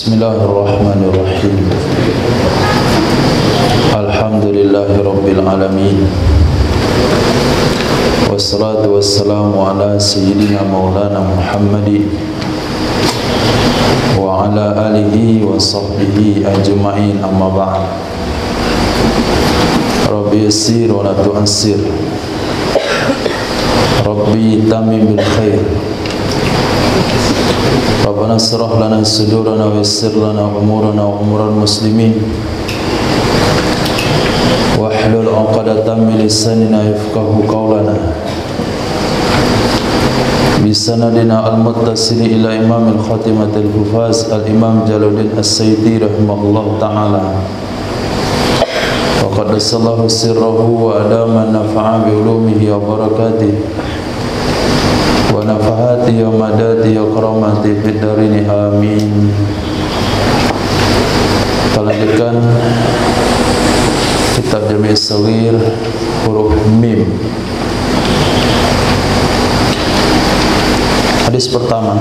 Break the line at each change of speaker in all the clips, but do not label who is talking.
Bismillahirrahmanirrahim. Alhamdulillahirabbil alamin. Wassalatu wassalamu ala sayyidina maulana Muhammadin wa ala alihi wa sahbihi ajma'in, amma ba'd. Rabbi yassir wa la tu'assir, Rabbi tamim bil khair. Rabbana syrah lana sudurana wa yassir lana umurana wa umural muslimin wahlul 'uqdatam min lisanina yafqahu qawlana bisanadina al-muttasili ila imamil khatimatil hufaz al-imam Jalaluddin As-Sayyidi rahimahullah ta'ala wa qaddasallahu sirrahu wa adama nafa'a bi ulumihi wa barakatihi wa nafahati wa madati wa karamati fid darini amin. Kita lanjutkan kitab Jami' As-Saghir huruf mim. Hadis pertama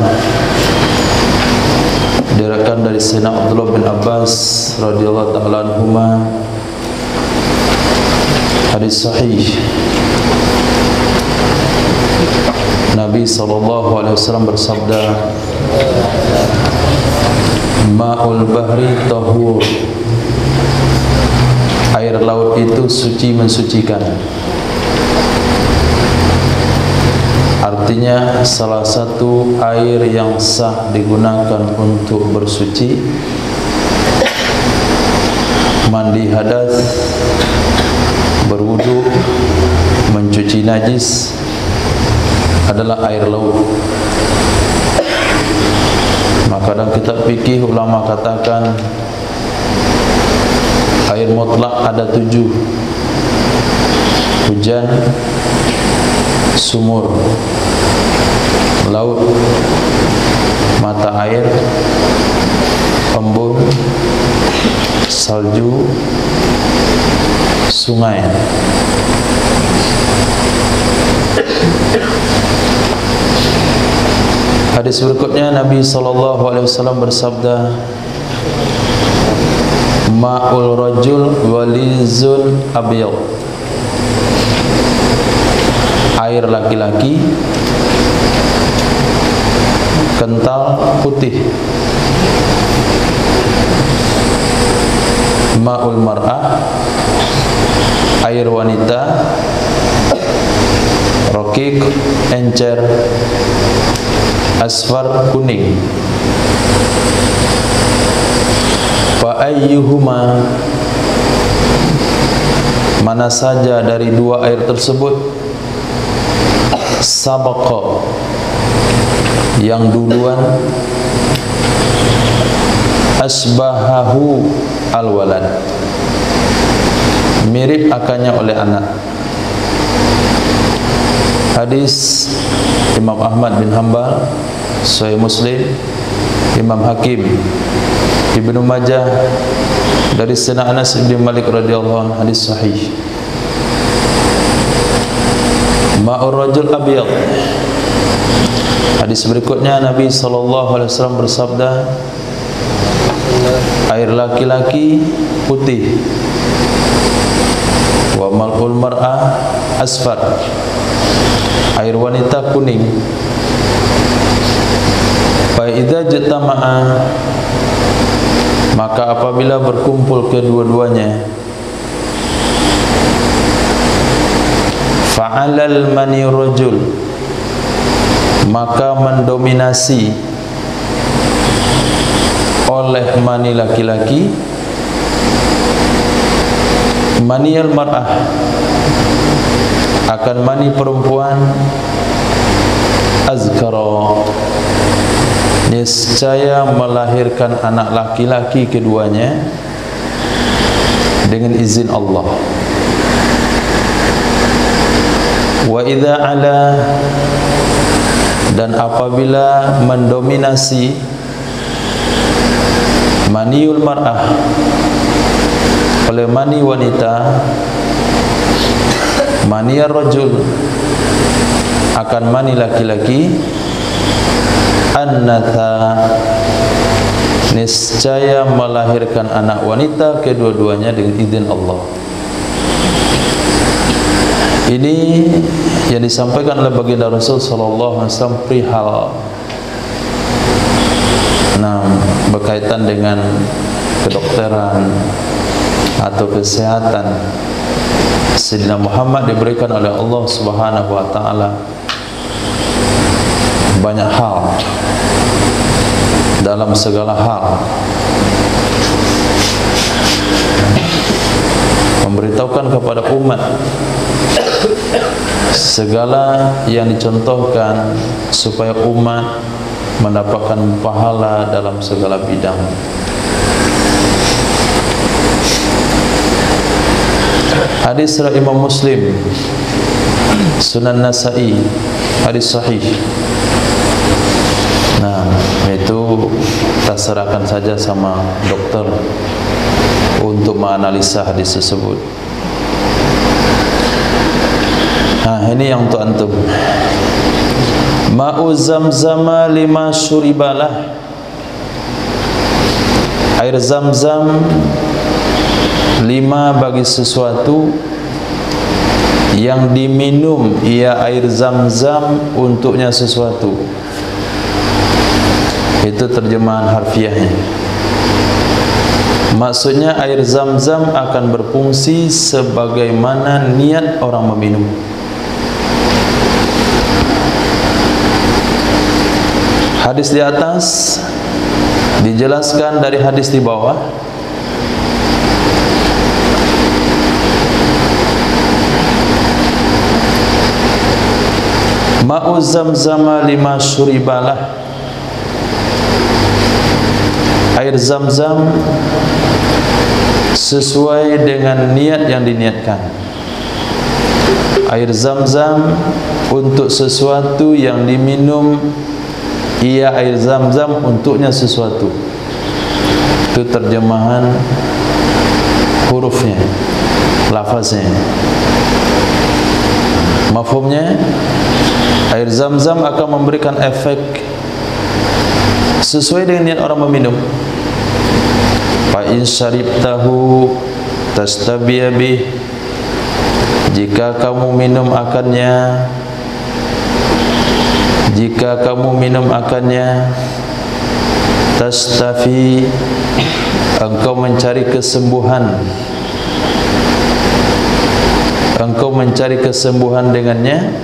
diriwayatkan dari Sayyidina Abdullah bin Abbas radhiyallahu ta'ala anhuma. Hadis sahih. Nabi SAW bersabda, Ma'ul bahri tahur, air laut itu suci mensucikan. Artinya salah satu air yang sah digunakan untuk bersuci, mandi hadas, berwudu, mencuci najis adalah air laut. Maka dalam kitab fikih ulama katakan air mutlak ada 7: hujan, sumur, laut, mata air, embun, salju, sungai. Hadis berikutnya Nabi SAW bersabda, Ma'ul rajul walizun abyad, air laki-laki kental putih. Ma'ul mar'ah, air wanita rokik, encer, asfar, kuning. Fa ayyuhuma, mana saja dari dua air tersebut, sabaqa, yang duluan, asbahahu alwalad, mirip akannya oleh anak. Hadis Imam Ahmad bin Hanbal, Sahih Muslim, Imam Hakim, Ibnu Majah dari Sayyidina Anas bin Malik radhiyallahu anhu, hadis sahih. Ma'ur rajul abyad. Hadis berikutnya Nabi SAW bersabda, air laki-laki putih. Wa ma'ul mar'ah asfar, air wanita kuning. Fa idza jatama'a, maka apabila berkumpul kedua-duanya, fa'alal mani rajul, maka mendominasi oleh mani laki-laki maniyal mar'ah, akan mani perempuan, azkara, niscaya melahirkan anak laki-laki keduanya dengan izin Allah. Wa idza ala, dan apabila mendominasi maniul mar'ah oleh mani wanita, maniyar rajul akan mani laki-laki, annatha, niscaya melahirkan anak wanita kedua-duanya dengan izin Allah. Ini yang disampaikan oleh baginda Rasul sallallahu alaihi wasallam perihal berkaitan dengan kedokteran atau kesehatan. Sayyidina Muhammad diberikan oleh Allah Subhanahu wa taala banyak hal, dalam segala hal memberitahukan kepada umat segala yang dicontohkan supaya umat mendapatkan pahala dalam segala bidang. Hadis riwayat Imam Muslim, Sunan Nasa'i, hadis sahih. Nah, itu kita serahkan saja sama dokter untuk menganalisa hadis tersebut. Nah, ini yang untuk antum. Ma'u zamzama lima syuribalah. Air zam-zam 5 bagi sesuatu yang diminum ia air zam-zam untuknya sesuatu. Itu terjemahan harfiahnya. Maksudnya air zam-zam akan berfungsi sebagaimana niat orang meminum. Hadis di atas dijelaskan dari hadis di bawah. Ma'u zamzama lima syuribalah. Air zam-zam sesuai dengan niat yang diniatkan. Air zam-zam untuk sesuatu yang diminum, ia air zam-zam untuknya sesuatu. Itu terjemahan hurufnya, lafaznya. Mafhumnya, air zam-zam akan memberikan efek sesuai dengan niat orang meminum. Fa in syaribtahu tastabiya bih. Jika kamu minum akannya, jika kamu minum akannya, tastafi, engkau mencari kesembuhan, engkau mencari kesembuhan dengannya,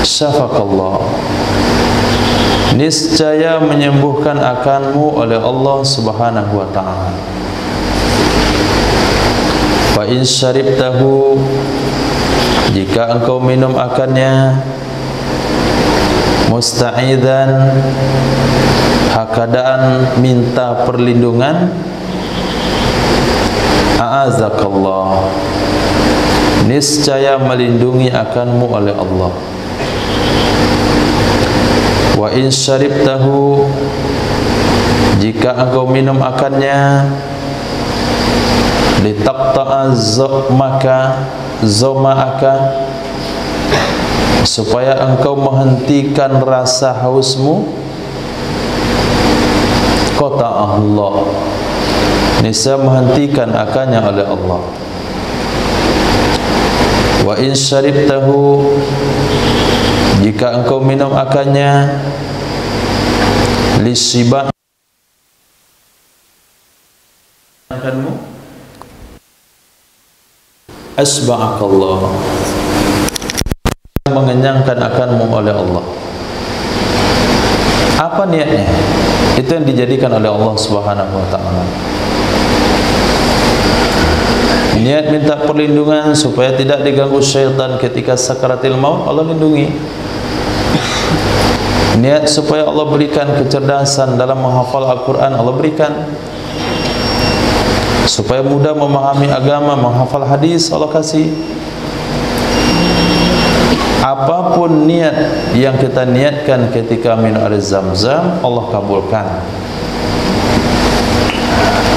syafaqallah, niscaya menyembuhkan akanmu oleh Allah Subhanahu wa ta'ala. Fa in syaribtahu, jika engkau minum akannya, musta'idzan, keadaan minta perlindungan, a'azakallah, niscaya melindungi akanmu oleh Allah. Wa in syaribtahu, jika engkau minum akannya, litaqta'a zoma'aka, supaya engkau menghentikan rasa hausmu, qata'a Allah, niscaya menghentikan akannya oleh Allah. Wa in syaribtahu, jika engkau minum akannya, lisiba akanmu, asba'akallah, mengenyangkan akanmu oleh Allah. Apa niatnya? Itu yang dijadikan oleh Allah Subhanahu wa ta'ala. Niat minta perlindungan supaya tidak diganggu syaitan ketika sakaratil maut, Allah lindungi. Niat supaya Allah berikan kecerdasan dalam menghafal Al-Quran, Allah berikan. Supaya mudah memahami agama, menghafal hadis, Allah kasih. Apapun niat yang kita niatkan ketika minum air zam-zam, Allah kabulkan.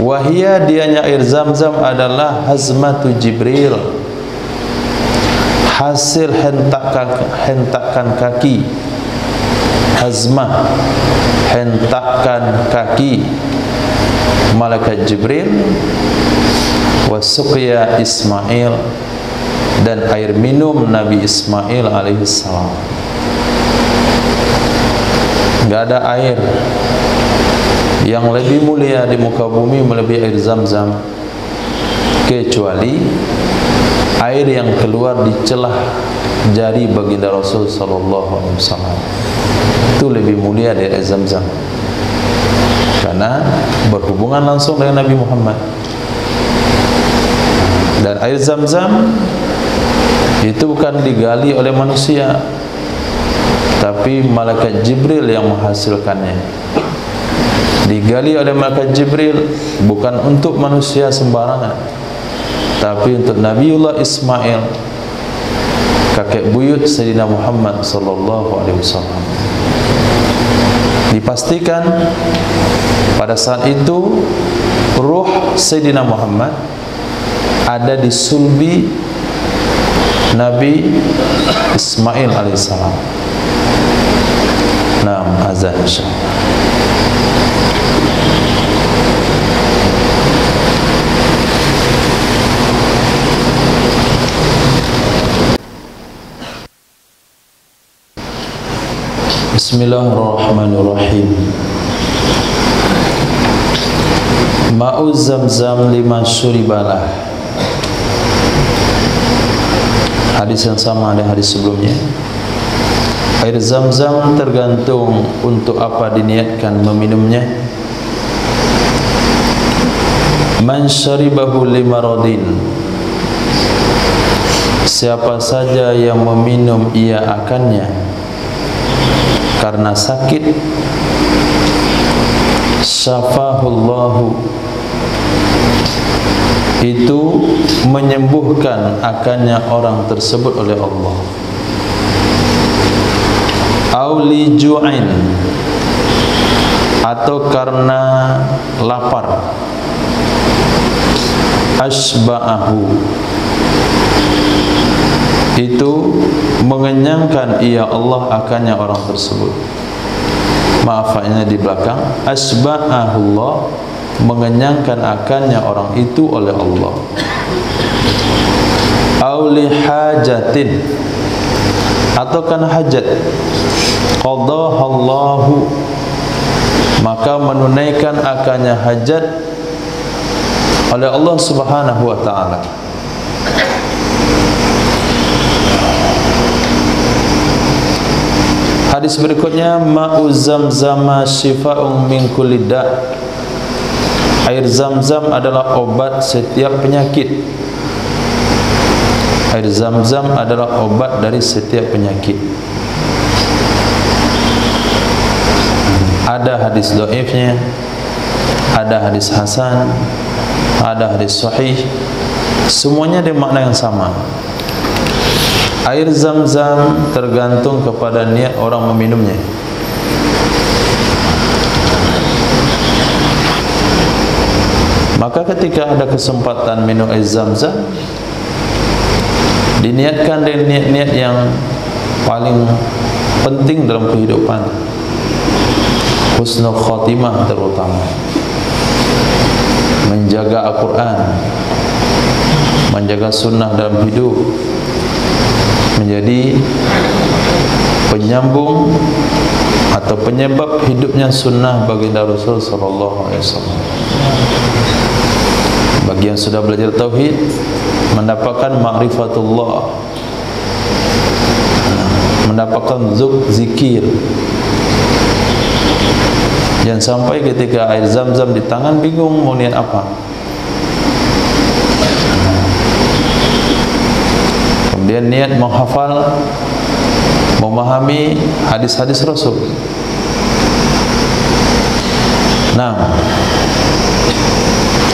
Wahia, dianya air zam-zam adalah hazmatu Jibril, hasil hentakan kaki hazmah, hentakan kaki malaikat Jibril, wa suqya Ismail, dan air minum Nabi Ismail alaihissalam. Enggak ada air yang lebih mulia di muka bumi melebihi air Zam-Zam, kecuali air yang keluar di celah jari baginda Rasul sallallahu alaihi wasallam. Itu lebih mulia dari air Zam-Zam, karena berhubungan langsung dengan Nabi Muhammad. Dan air Zam-Zam itu bukan digali oleh manusia, tapi malaikat Jibril yang menghasilkannya. Digali oleh malaikat Jibril bukan untuk manusia sembarangan, tapi untuk Nabiullah Ismail, kakek buyut Sayyidina Muhammad sallallahu alaihi wasallam. Dipastikan pada saat itu ruh Sayyidina Muhammad ada di sulbi Nabi Ismail alaihissalam. Naam, azan insyaallah. Bismillahirrahmanirrahim. Ma'u Zam-Zam liman syuribalah. Hadis yang sama dengan hadis sebelumnya. Air Zam-Zam tergantung untuk apa diniatkan meminumnya. Man syaribahu limaradin, siapa saja yang meminum ia akannya karena sakit, syafahullahu, itu menyembuhkan akannya orang tersebut oleh Allah. Auli ju'in, atau karena lapar, asba'ahu, itu mengenyangkan ia Allah akannya orang tersebut. Maafnya di belakang, asba'ahullah, mengenyangkan akannya orang itu oleh Allah. Auli hajatin, atau karena hajat, qadahallahu, maka menunaikan akannya hajat oleh Allah Subhanahu wa ta'ala. Hadis berikutnya, ma'u Zam-Zama syifa'un min kulli da'. Air Zam-Zam adalah obat setiap penyakit. Air Zam-Zam adalah obat dari setiap penyakit. Ada hadis dhaifnya, ada hadis hasan, ada hadis sahih. Semuanya ada makna yang sama. Air Zam-Zam tergantung kepada niat orang meminumnya. Maka ketika ada kesempatan minum air Zam-Zam, diniatkan dengan niat-niat yang paling penting dalam kehidupan, husnul khatimah terutama, menjaga Al-Quran, menjaga sunnah dalam hidup, menjadi penyambung atau penyebab hidupnya sunnah baginda Rasul sallallahu alaihi wasallam. Bagi yang sudah belajar tauhid, mendapatkan ma'rifatullah, mendapatkan zikir. Jangan sampai ketika air Zam-Zam di tangan bingung mau niat apa. Kemudian niat menghafal, memahami hadis-hadis Rasul. Nah,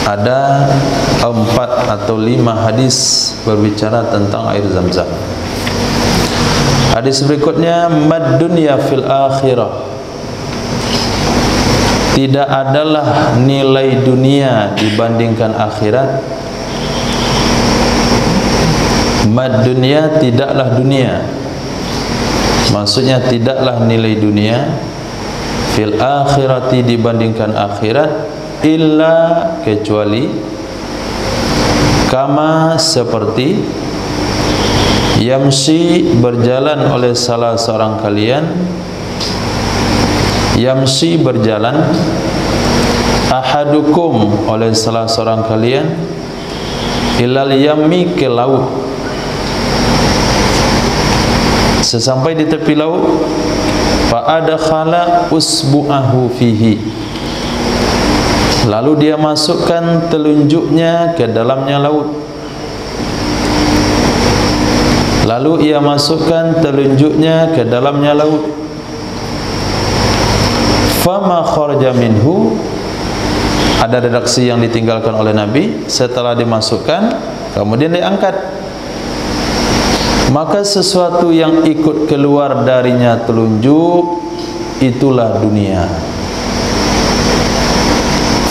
ada 4 atau 5 hadis berbicara tentang air Zam-Zam. Hadis berikutnya, mad dunya fil akhirah, tidak adalah nilai dunia dibandingkan akhirat. Mad dunya, tidaklah dunia, Maksudnya tidaklah nilai dunia fil akhirati dibandingkan akhirat illa kecuali kama seperti yamsi berjalan oleh salah seorang kalian, yamsi berjalan ahadukum oleh salah seorang kalian ilal yammi ke laut. Sesampai di tepi laut, fa adkhala usbu'ahu fihi, lalu dia masukkan telunjuknya ke dalamnya laut. Lalu ia masukkan telunjuknya ke dalamnya laut. Fama kharaja minhu, ada redaksi yang ditinggalkan oleh Nabi setelah dimasukkan kemudian diangkat. Maka sesuatu yang ikut keluar darinya telunjuk itulah dunia.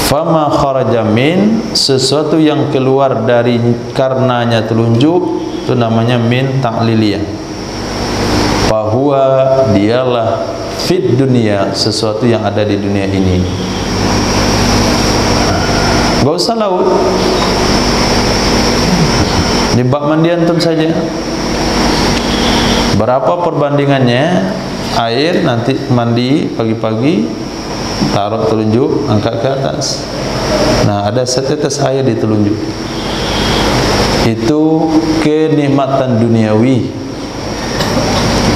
Fama kharaja min, sesuatu yang keluar dari karenanya telunjuk itu namanya min ta'liliyah. Fahuwa, dialah fit dunia, sesuatu yang ada di dunia ini. Gak usah laut, di bak mandi antum saja. Berapa perbandingannya air nanti mandi pagi-pagi, taruh telunjuk, angkat ke atas. Nah, ada setetes air di telunjuk. Itu kenikmatan duniawi.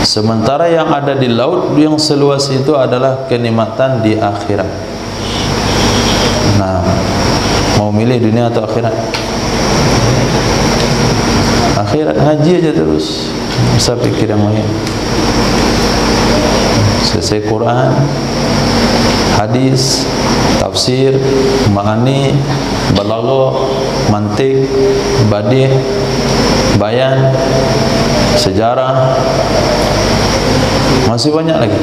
Sementara yang ada di laut yang seluas itu adalah kenikmatan di akhirat. Nah, mau milih dunia atau akhirat? Akhirat, ngaji aja terus. Masa pikir yang lain. Selesai Quran, hadis, tafsir, ma'ani, balaghah, mantik, badi', bayan, sejarah, masih banyak lagi.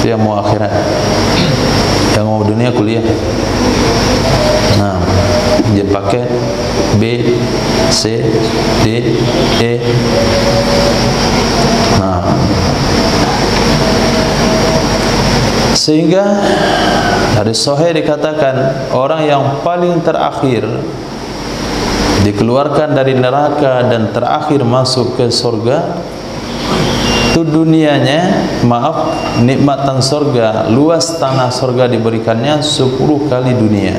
Itu yang mau akhirat. Yang mau dunia kuliah. Nah, dia pakai B, C, D, E. Nah, sehingga dari Sahih dikatakan orang yang paling terakhir dikeluarkan dari neraka dan terakhir masuk ke surga itu dunianya, maaf, nikmatan surga, luas tanah surga diberikannya 10 kali dunia.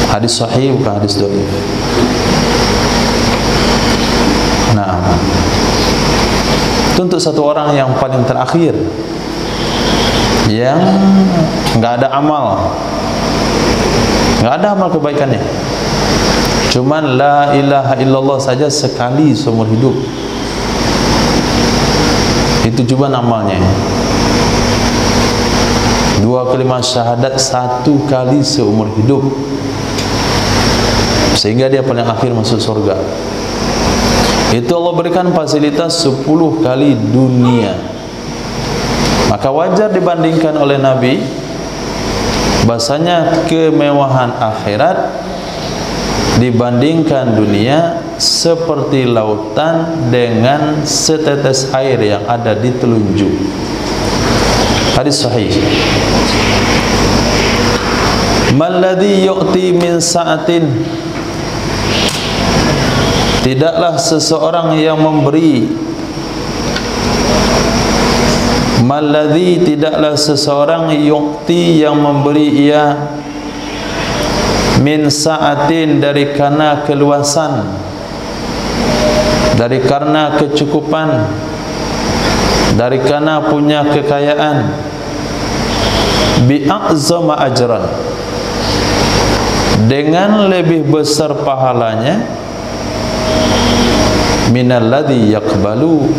Hadis sahih bukan hadis dhaif. Nah, itu untuk satu orang yang paling terakhir, yang enggak ada amal, enggak ada amal kebaikannya, cuman la ilaha illallah saja sekali seumur hidup. Itu cuma amalnya. 2 kalimat syahadat 1 kali seumur hidup, sehingga dia paling akhir masuk surga. Itu Allah berikan fasilitas 10 kali dunia. Maka wajar dibandingkan oleh Nabi bahasanya kemewahan akhirat dibandingkan dunia seperti lautan dengan setetes air yang ada di telunjuk. Hadis sahih. Malladhi yu'ti min sa'atin, tidaklah seseorang yang memberi, malladhi, tidaklah seseorang yu'ti yang memberi ia min sa'atin, dari karena keluasan, dari karena kecukupan, dari karena punya kekayaan, bi'a'zama ajran, dengan lebih besar pahalanya, minalladhi yaqbalu,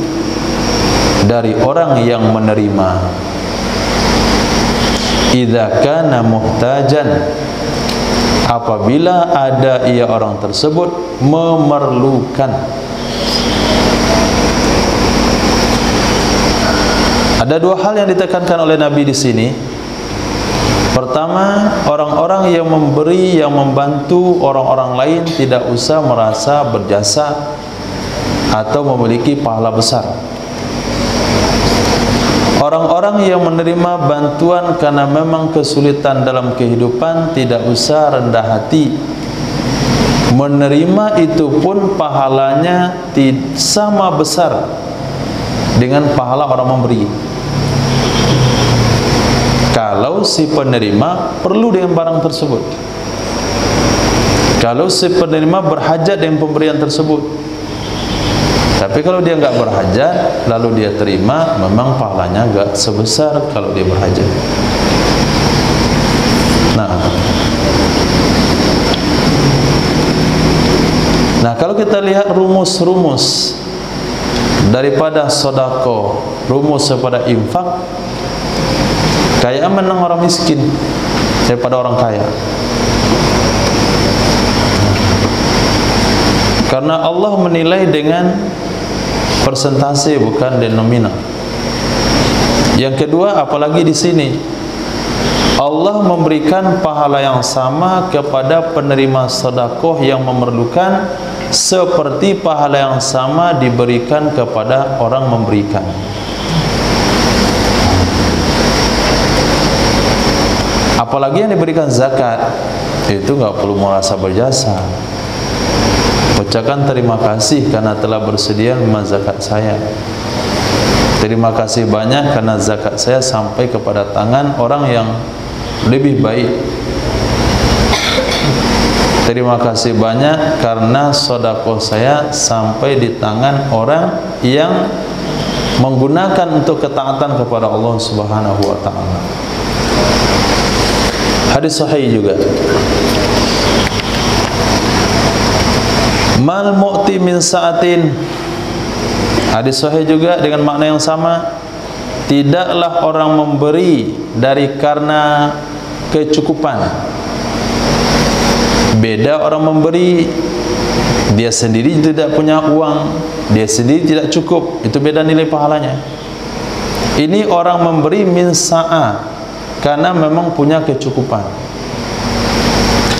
dari orang yang menerima, idza kana muhtajan, apabila ada ia orang tersebut memerlukan. Ada 2 hal yang ditekankan oleh Nabi di sini. Pertama, orang-orang yang memberi, yang membantu orang-orang lain tidak usah merasa berjasa atau memiliki pahala besar. Orang-orang yang menerima bantuan karena memang kesulitan dalam kehidupan tidak usah rendah hati. Menerima itu pun pahalanya sama besar dengan pahala orang memberi. Kalau si penerima perlu dengan barang tersebut, kalau si penerima berhajat dengan pemberian tersebut. Tapi kalau dia enggak berhajat lalu dia terima, memang pahalanya enggak sebesar kalau dia berhajat. Nah, kalau kita lihat rumus-rumus daripada sedekah, rumus daripada infak, kaya menang orang miskin daripada orang kaya. Karena Allah menilai dengan persentase bukan denomina. Yang kedua, apalagi di sini Allah memberikan pahala yang sama kepada penerima sedekah yang memerlukan seperti pahala yang sama diberikan kepada orang memberikan. Apalagi yang diberikan zakat, itu enggak perlu merasa berjasa. Ucapkan terima kasih karena telah bersedia menerima zakat saya. Terima kasih banyak karena zakat saya sampai kepada tangan orang yang lebih baik. Terima kasih banyak karena sedekah saya sampai di tangan orang yang menggunakan untuk ketaatan kepada Allah Subhanahu wa taala. Hadis sahih juga. Mal mu'ti min sa'atin. Hadis sahih juga dengan makna yang sama. Tidaklah orang memberi dari karena kecukupan. Beda orang memberi dia sendiri tidak punya uang, dia sendiri tidak cukup, itu beda nilai pahalanya. Ini orang memberi min sa'a karena memang punya kecukupan.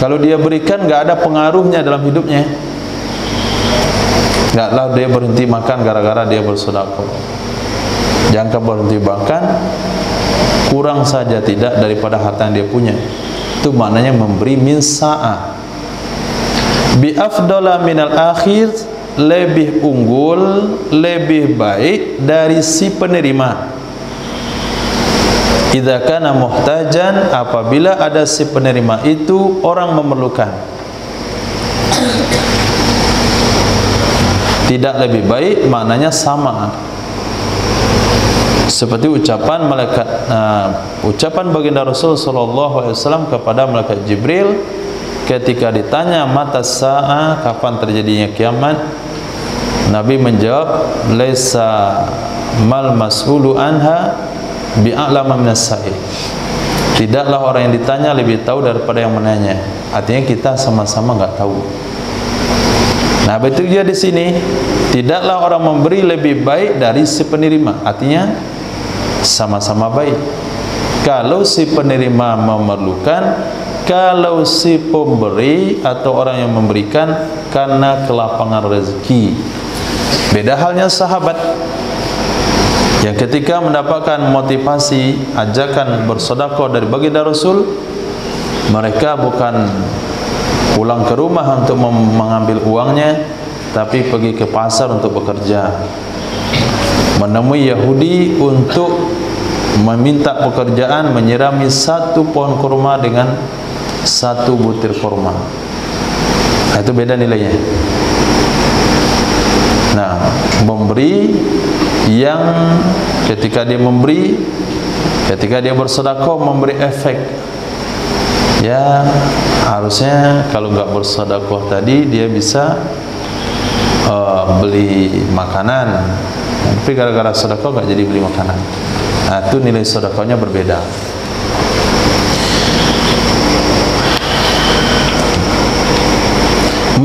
Kalau dia berikan enggak ada pengaruhnya dalam hidupnya. Enggaklah dia berhenti makan gara-gara dia bersedekah. Jangan berhenti makan, kurang saja tidak daripada harta yang dia punya. Itu maknanya memberi min sa'a. Bi afdala minal akhir, lebih unggul, lebih baik dari si penerima. Idza kana muhtajan, apabila ada si penerima itu orang memerlukan. Tidak lebih baik, maknanya sama. Seperti ucapan malaikat, ucapan baginda Rasul sallallahu alaihi wasallam kepada malaikat Jibril ketika ditanya mata sa'a, kapan terjadinya kiamat. Nabi menjawab, laisa mal mas'ulu anha bi'a'lama minas sa'il. Tidaklah orang yang ditanya lebih tahu daripada yang menanya. Artinya kita sama-sama enggak tahu. Nah, betul juga di sini, tidaklah orang memberi lebih baik dari si penerima. Artinya sama-sama baik. Kalau si penerima memerlukan, kalau si pemberi atau orang yang memberikan karena kelapangan rezeki. Beda halnya sahabat yang ketika mendapatkan motivasi ajakan bersedekah dari baginda Rasul, mereka bukan pulang ke rumah untuk mengambil uangnya, tapi pergi ke pasar untuk bekerja, menemui Yahudi untuk meminta pekerjaan menyirami satu pohon kurma dengan satu butir kurma. Nah, itu beda nilainya. Nah, memberi yang ketika dia memberi, ketika dia bersedekah memberi efek. Ya, harusnya kalau enggak bersedekah tadi dia bisa beli makanan, tapi gara-gara sedekah enggak jadi beli makanan. Nah, itu nilai sedekahnya berbeda.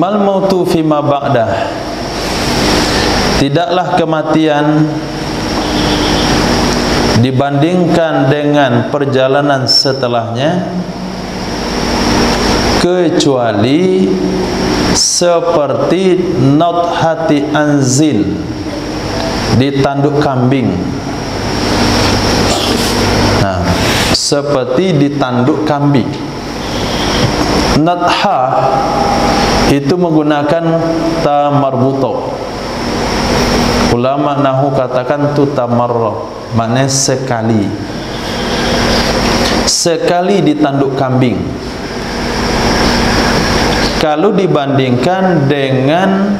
Mal mautu fima ba'dah. Tidaklah kematian dibandingkan dengan perjalanan setelahnya kecuali seperti nathati anzil, di tanduk kambing. Nah, seperti di tanduk kambing. Natha itu menggunakan ta marbuto. Ulama nahu katakan tu tamarrah, maknanya sekali. Sekali di tanduk kambing. Kalau dibandingkan dengan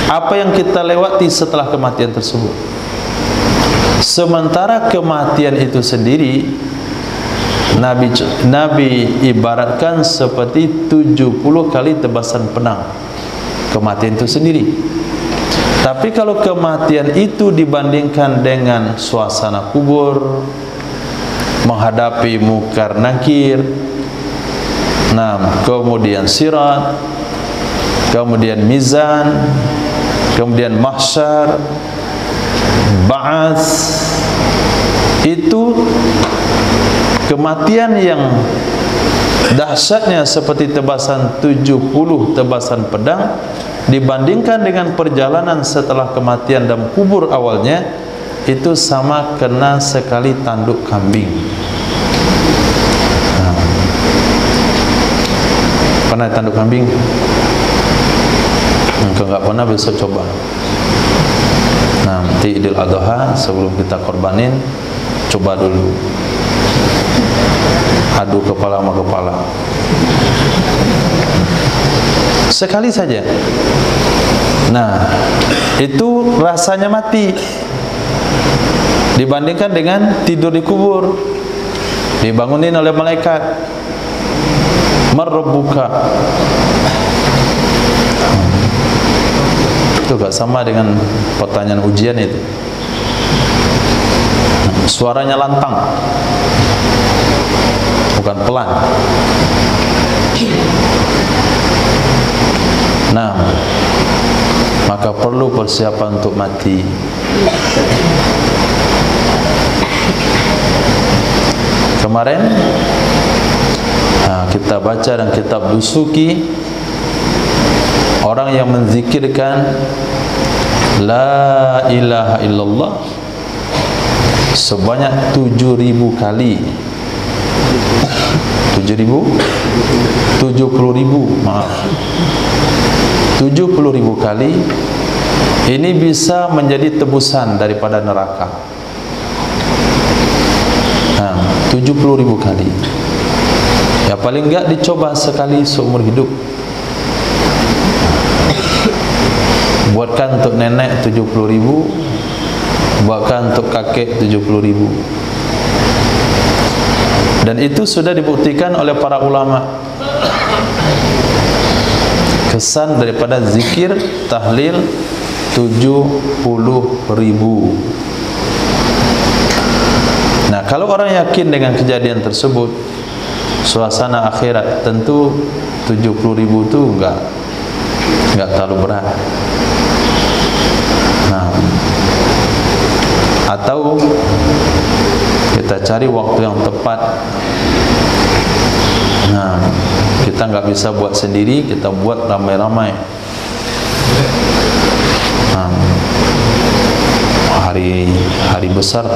apa yang kita lewati setelah kematian tersebut. Sementara kematian itu sendiri Nabi ibaratkan seperti 70 kali tebasan pedang. Kematian itu sendiri. Tapi kalau kematian itu dibandingkan dengan suasana kubur, menghadapi mungkar nakir, kemudian sirat, kemudian mizan, kemudian mahsyar, ba'ats, itu kematian yang dahsyatnya seperti tebasan 70 tebasan pedang dibandingkan dengan perjalanan setelah kematian dalam kubur awalnya, itu sama kena sekali tanduk kambing. Pernah tanduk kambing? Kalau nggak pernah besok coba. Nanti Idul Adha sebelum kita korbanin, coba dulu. Adu kepala sama kepala. Sekali saja. Nah, itu rasanya mati. Dibandingkan dengan tidur di kubur, dibangunin oleh malaikat. Marrabbuka. Itu gak sama dengan pertanyaan ujian itu. Suaranya lantang, bukan pelan. Nah, maka perlu persiapan untuk mati. Kemarin kita baca dan kitab Dusuki, orang yang menzikirkan La ilaha illallah sebanyak 7.000 kali. 70.000, maaf, 70.000 kali. Ini bisa menjadi tebusan daripada neraka. 70.000 kali. Ya paling enggak dicoba sekali seumur hidup. Buatkan untuk nenek 70.000, buatkan untuk kakek 70.000. Dan itu sudah dibuktikan oleh para ulama. Kesan daripada zikir tahlil 70.000. Nah, kalau orang yakin dengan kejadian tersebut, suasana akhirat, tentu 70.000 itu enggak terlalu berat. Nah, atau kita cari waktu yang tepat. Nah, kita nggak bisa buat sendiri, kita buat ramai-ramai. Hari besar,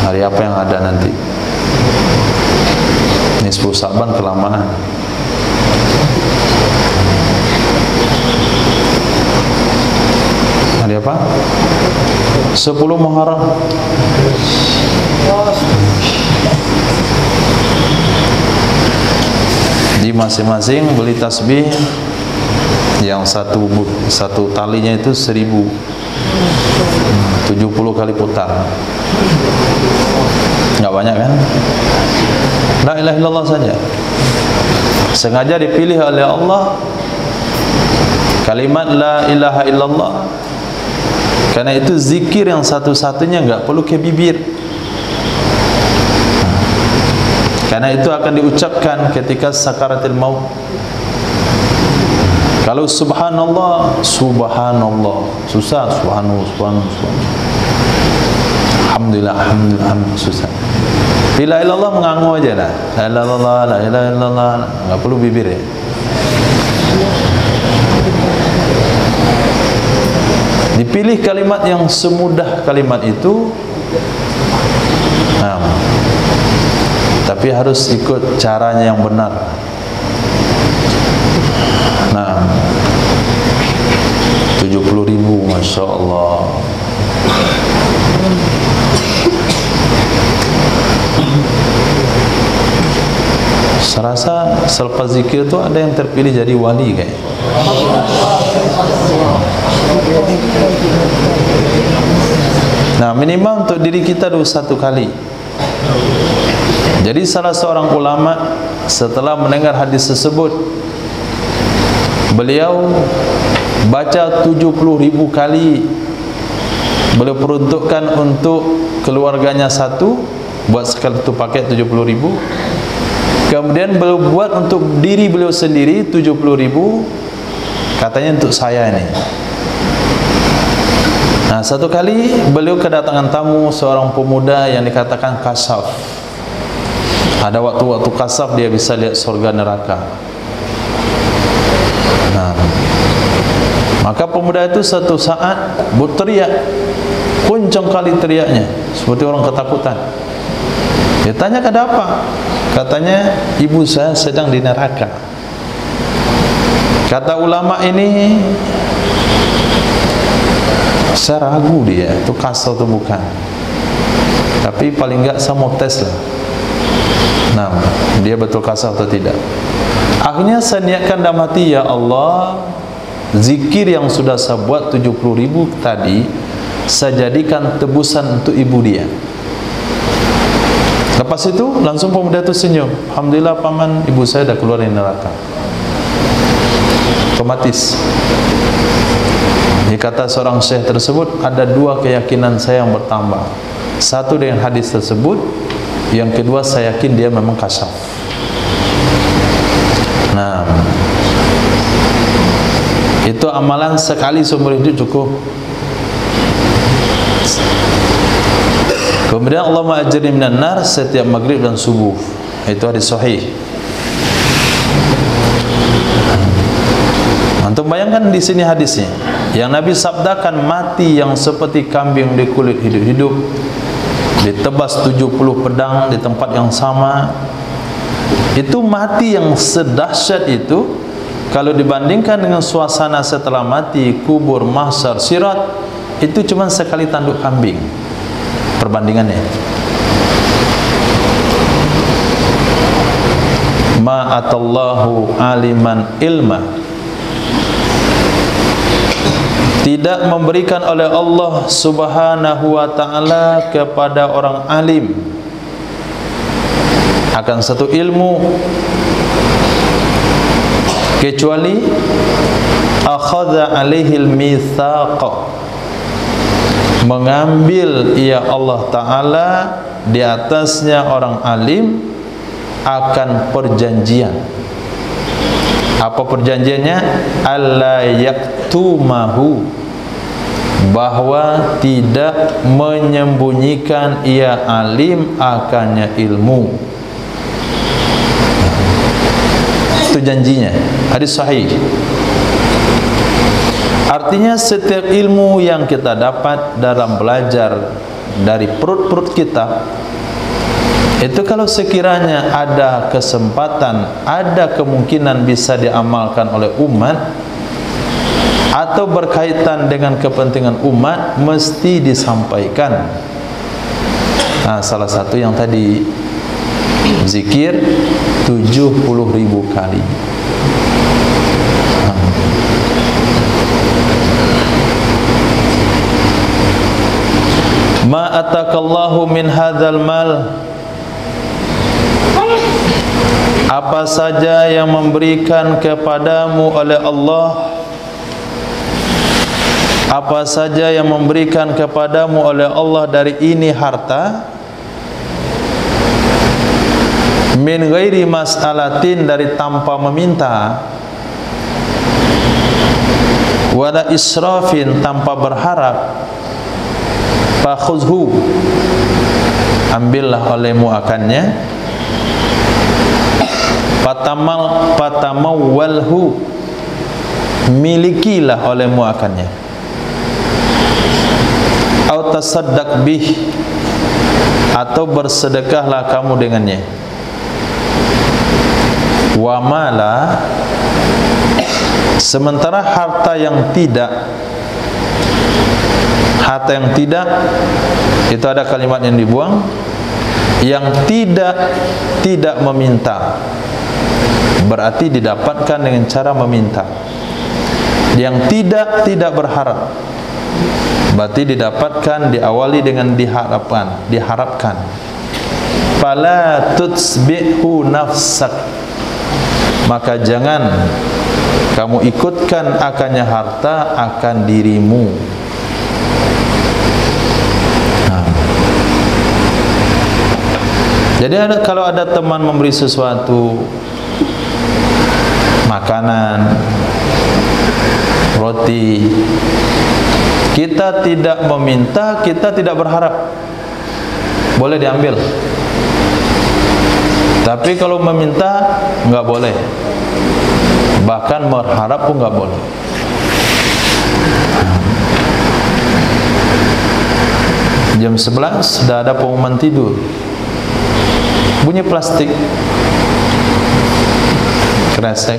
hari apa yang ada nanti? Nisfu Sa'ban kelamaan. Hari apa? 10 Muharram. Di masing-masing beli tasbih yang satu talinya itu 1000, 70 kali putar. Nggak banyak kan? La ilaha illallah saja. Sengaja dipilih oleh Allah kalimat la ilaha illallah, karena itu zikir yang satu-satunya nggak perlu ke bibir. Karena itu akan diucapkan ketika sakaratul maut. Kalau subhanallah, subhanallah susah, subhanallah, alhamdulillah, alhamdulillah susah. La ilaha illallah mengangu aja lah. La ilaha illallah, la ilaha illallah, nggak perlu bibir ya. Dipilih kalimat yang semudah kalimat itu. Nah, tapi harus ikut caranya yang benar. Nah, 70.000, Masya Allah. Serasa selepas zikir tu ada yang terpilih jadi wali kayak. Nah, minimal untuk diri kita 21 kali. Jadi salah seorang ulama setelah mendengar hadis tersebut, beliau baca 70.000 kali. Beliau peruntukkan untuk keluarganya satu, buat sekali itu paket 70.000. Kemudian beliau buat untuk diri beliau sendiri 70.000, katanya untuk saya ini. Nah, satu kali beliau kedatangan tamu seorang pemuda yang dikatakan kasaf. Ada waktu-waktu kasaf dia bisa lihat surga neraka. Nah, maka pemuda itu satu saat berteriak, kencang kali teriaknya, seperti orang ketakutan. Dia tanya, kenapa? Katanya, ibu saya sedang di neraka. Kata ulama ini, saya ragu dia itu kasar atau bukan, tapi paling enggak saya mau tes lah. Nah, dia betul kasar atau tidak. Akhirnya saya niatkan dalam hati, ya Allah, zikir yang sudah saya buat 70.000 tadi, saya jadikan tebusan untuk ibu dia. Lepas itu langsung pemuda itu senyum, alhamdulillah paman, ibu saya dah keluar dari neraka. Otomatis. Dia kata seorang syekh tersebut, ada dua keyakinan saya yang bertambah. Satu dengan hadis tersebut, yang kedua saya yakin dia memang kasaf. Nah, itu amalan sekali seumur hidup cukup. Kemudian Allahumma ajirni minan nar setiap maghrib dan subuh. Itu hadis sahih. Antum bayangkan di sini hadisnya. Yang Nabi sabdakan mati yang seperti kambing di kulit hidup-hidup, ditebas 70 pedang di tempat yang sama. Itu mati yang sedahsyat itu, kalau dibandingkan dengan suasana setelah mati, kubur, mahsyar, sirat, itu cuma sekali tanduk kambing perbandingannya. Ma'atallahu aliman ilma, tidak memberikan oleh Allah subhanahu wa ta'ala kepada orang alim akan satu ilmu, kecuali akhadha alaihil mitsaq, mengambil ia Allah Ta'ala di atasnya orang alim akan perjanjian. Apa perjanjiannya? Alla yaktumahu, bahwa tidak menyembunyikan ia alim akannya ilmu. Itu janjinya. Hadis sahih. Artinya setiap ilmu yang kita dapat dalam belajar dari perut-perut kita, itu kalau sekiranya ada kesempatan, ada kemungkinan bisa diamalkan oleh umat atau berkaitan dengan kepentingan umat, mesti disampaikan. Nah, salah satu yang tadi zikir 70.000 kali. Ma atakallahu min hadzal mal, apa saja yang memberikan kepadamu oleh Allah, apa saja yang memberikan kepadamu oleh Allah dari ini harta, min ghairi mas'alatin, dari tanpa meminta, wala israfin, tanpa berharap, fakhuzhu, ambillah olehmu akannya, patamawwalhu, milikilah olehmu akannya. tasaddaq bih, atau bersedekahlah kamu dengannya. Wa mala, sementara harta yang tidak itu ada kalimat yang dibuang, yang tidak meminta, berarti didapatkan dengan cara meminta. Yang tidak berharap, berarti didapatkan diawali dengan diharapkan. Fala tutsbihu nafsak, maka jangan kamu ikutkan akannya harta akan dirimu. Jadi kalau ada teman memberi sesuatu, makanan, roti, kita tidak meminta, kita tidak berharap, boleh diambil. Tapi kalau meminta nggak boleh, bahkan berharap pun nggak boleh. Jam 11 sudah ada pengumuman tidur, bunyi plastik, kresek,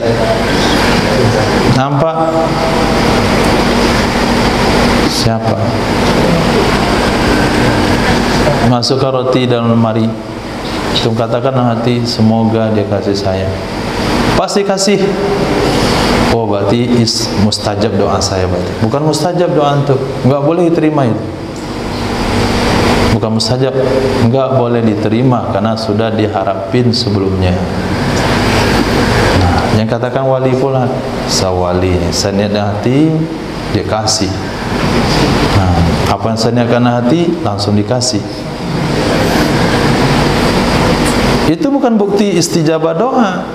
nampak siapa masukkan roti dalam lemari, itu katakan hati, semoga dia kasih saya, pasti kasih. Oh, berarti mustajab doa saya, berarti bukan mustajab doa antum, nggak boleh diterima itu. Bukan mustajab, enggak boleh diterima karena sudah diharapin sebelumnya. Nah, yang katakan wali pula, sawali, saya niatkan hati, dia kasih. Nah, apa yang saya niatkan hati, langsung dikasih. Itu bukan bukti istijabah doa.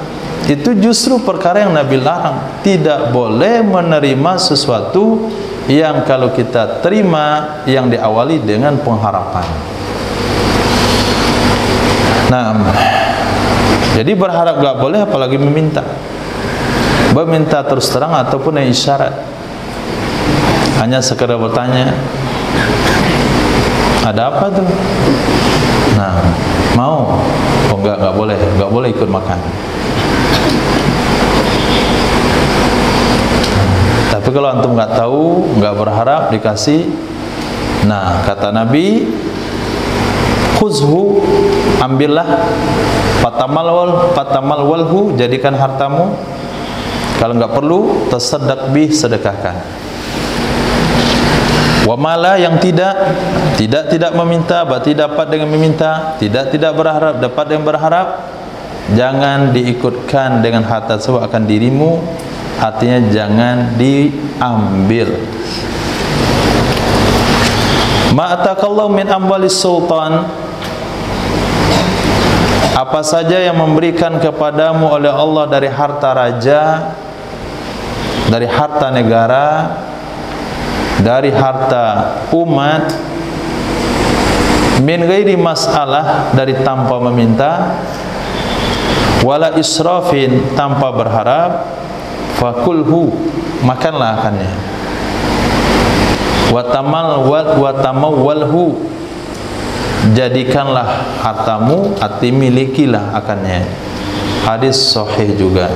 Itu justru perkara yang Nabi larang. Tidak boleh menerima sesuatu yang kalau kita terima yang diawali dengan pengharapan. Nah, jadi berharap gak boleh, apalagi meminta. Meminta terus terang ataupun yang isyarat. Hanya sekedar bertanya, ada apa tuh? Nah, mau? Oh enggak boleh ikut makan. Tapi kalau antum nggak tahu, nggak berharap dikasih, nah kata Nabi, khuzhu, ambillah, patamal walhu, jadikan hartamu. Kalau nggak perlu, tasaddaq bih, sedekahkan. Wa mala, yang tidak meminta, berarti dapat dengan meminta, tidak berharap, dapat dengan berharap, jangan diikutkan dengan harta tersebut akan dirimu. Artinya jangan diambil. Ma'atakallahu min amwalis sultan, apa saja yang memberikan kepadamu oleh Allah dari harta raja, dari harta negara, dari harta umat, min ghairi masalah, dari tanpa meminta, wala israfin, tanpa berharap, fakulhu, makanlah akannya, watamawwalhu, jadikanlah hartamu, arti milikilah akannya. Hadis sahih juga.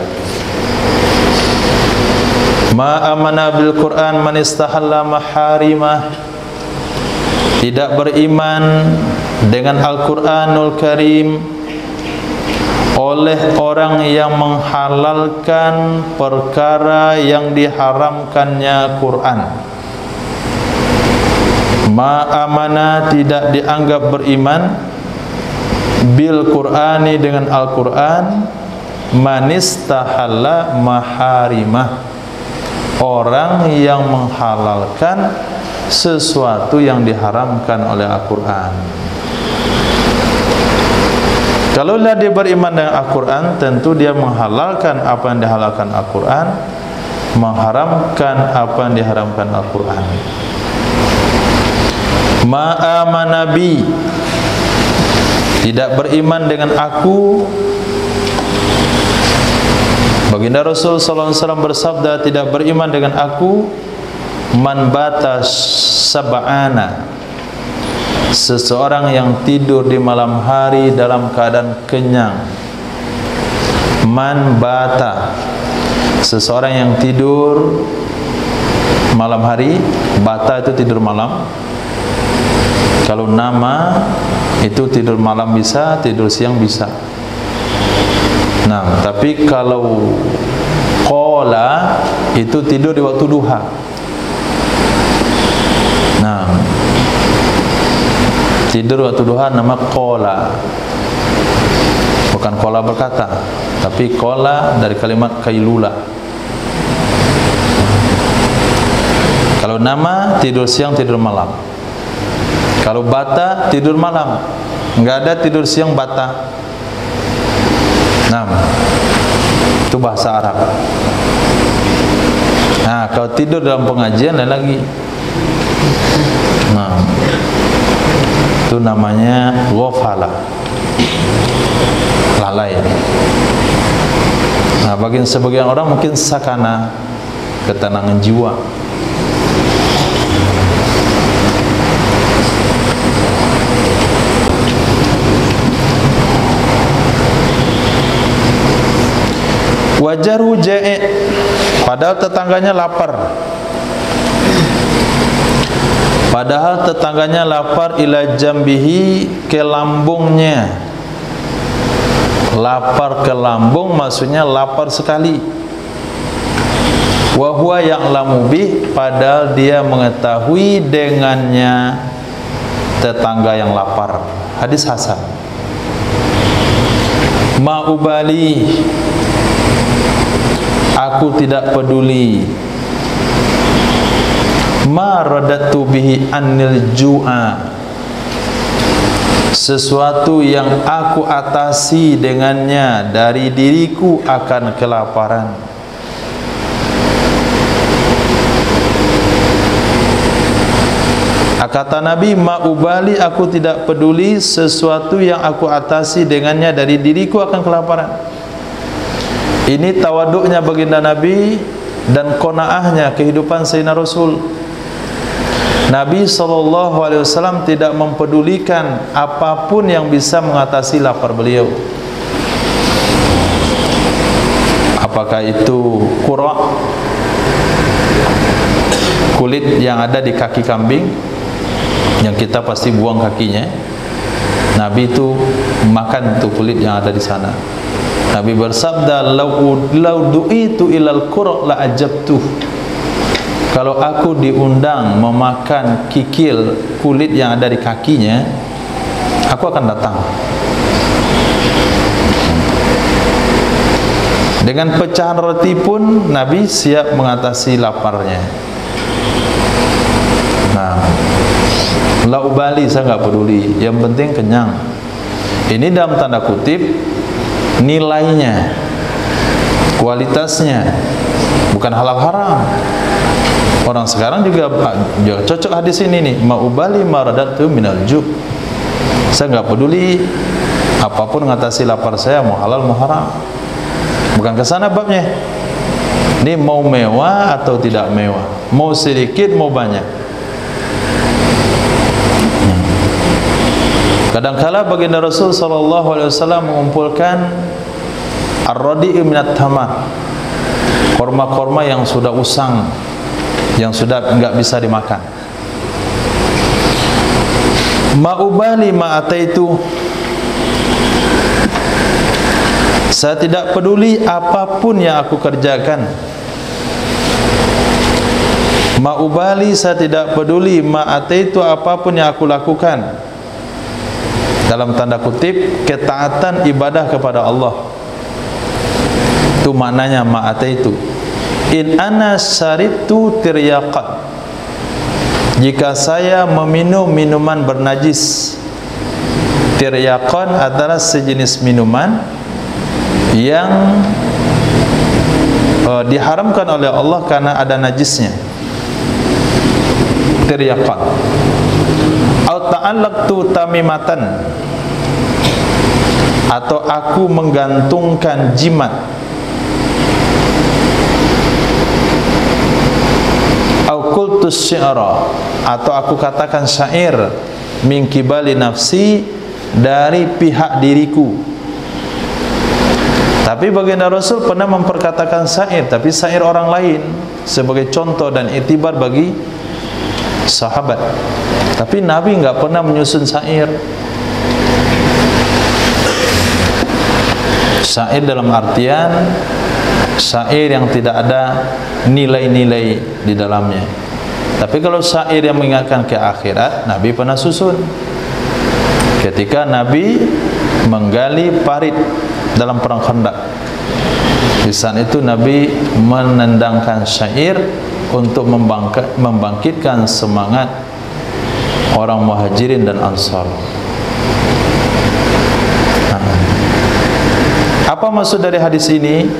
Ma amana bil Quran man istahalla maharimah, tidak beriman dengan Al-Quranul Karim oleh orang yang menghalalkan perkara yang diharamkannya Quran. Ma'amana, tidak dianggap beriman, bil Qur'ani, dengan Al-Quran, manistahalla maharimah, orang yang menghalalkan sesuatu yang diharamkan oleh Al-Quran. Kalau dia beriman dengan Al-Quran, tentu dia menghalalkan apa yang dihalalkan Al-Quran, mengharamkan apa yang diharamkan Al-Quran. Ma'amanabi, tidak beriman dengan aku. Baginda Rasul sallallahu alaihi wasallam bersabda, tidak beriman dengan aku man bata sab'ana, seseorang yang tidur di malam hari dalam keadaan kenyang. Man bata, seseorang yang tidur malam hari. Bata itu tidur malam. Kalau nama itu tidur malam bisa, tidur siang bisa. Nah, tapi kalau qala itu tidur di waktu duha. Nah, tidur waktu duha nama qala. Bukan qala berkata, tapi qala dari kalimat kailula. Kalau nama tidur siang, tidur malam. Kalau bata tidur malam, enggak ada tidur siang bata. Nah, itu bahasa Arab. Nah, kalau tidur dalam pengajian lain lagi. Nah, itu namanya ghafala, lalai. Nah, bagi sebagian orang mungkin sakana, ketenangan jiwa. Wajaru ja'i, padahal tetangganya lapar. Padahal tetangganya lapar, ila jambihi, ke lambungnya. Lapar ke lambung maksudnya lapar sekali. Wa huwa ya'lamu bih, padahal dia mengetahui dengannya tetangga yang lapar. Hadis hasan. Ma'ubali, aku tidak peduli. Ma radatu bihi anil ju'a, sesuatu yang aku atasi dengannya dari diriku akan kelaparan. Kata Nabi, ma'ubali, aku tidak peduli sesuatu yang aku atasi dengannya dari diriku akan kelaparan. Ini tawaduknya baginda Nabi dan qanaahnya kehidupan Sayyidina Rasul. Nabi SAW tidak mempedulikan apapun yang bisa mengatasi lapar beliau. Apakah itu qura', kulit yang ada di kaki kambing yang kita pasti buang kakinya. Nabi itu makan itu kulit yang ada di sana. Nabi bersabda, "Lau du'itu ilal qura' la ajabtu." Kalau aku diundang memakan kikil kulit yang ada di kakinya, aku akan datang. Dengan pecahan roti pun Nabi siap mengatasi laparnya. Nah, la ubali, saya nggak peduli, yang penting kenyang. Ini dalam tanda kutip nilainya, kualitasnya, bukan halal haram. Orang sekarang juga cocok hadis ini nih, ma'ubali maradatu minal ju'. Saya nggak peduli apapun mengatasi lapar saya, mau halal mau haram. Bukan ke sana babnya. Ini mau mewah atau tidak mewah, mau sedikit mau banyak. Kadangkala baginda Rasul SAW mengumpulkan ar-radi'i minat tamar, korma-korma yang sudah usang, yang sudah enggak bisa dimakan. Ma'ubali ma'ataitu, saya tidak peduli apapun yang aku kerjakan. Ma'ubali, saya tidak peduli ma'ataitu, apapun yang aku lakukan. Dalam tanda kutip ketaatan ibadah kepada Allah. Itu maknanya ma'ataitu. In ana syaritu tiryaqan, jika saya meminum minuman bernajis. Tiryaqan adalah sejenis minuman yang diharamkan oleh Allah karena ada najisnya. Tiryaqan. Au ta'allaqtu tamimatan, atau aku menggantungkan jimat. Au qultu syi'ra, atau aku katakan syair. min qibali nafsi, dari pihak diriku. Tapi baginda Rasul pernah memperkatakan syair, tapi syair orang lain sebagai contoh dan iktibar bagi sahabat. Tapi Nabi enggak pernah menyusun syair. Syair dalam artian syair yang tidak ada nilai-nilai di dalamnya. Tapi kalau syair yang mengingatkan ke akhirat, Nabi pernah susun. Ketika Nabi menggali parit dalam perang Khandaq, di saat itu Nabi menendangkan syair untuk membangkitkan semangat orang Muhajirin dan Ansar. Apa maksud dari hadis ini?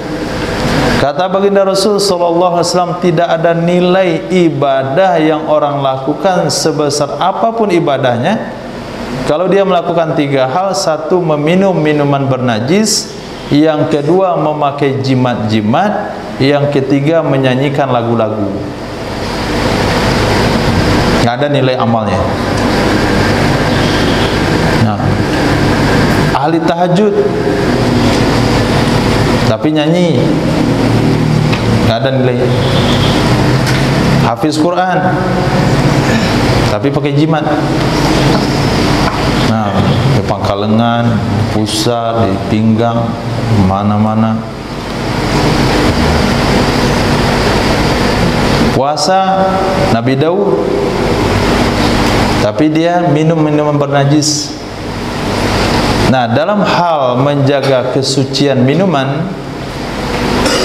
Kata baginda Rasul sallallahu alaihi wasallam, tidak ada nilai ibadah yang orang lakukan sebesar apapun ibadahnya, kalau dia melakukan 3 hal: satu, meminum minuman bernajis; yang kedua, memakai jimat-jimat; yang ketiga, menyanyikan lagu-lagu. Nggak ada nilai amalnya. Nah, ahli tahajud tapi nyanyi, nggak ada nilai. Hafiz Quran tapi pakai jimat. Nah, di pangkal lengan, pusat, di pinggang, mana-mana. Puasa Nabi Daud, tapi dia minum minuman bernajis. Nah, dalam hal menjaga kesucian minuman,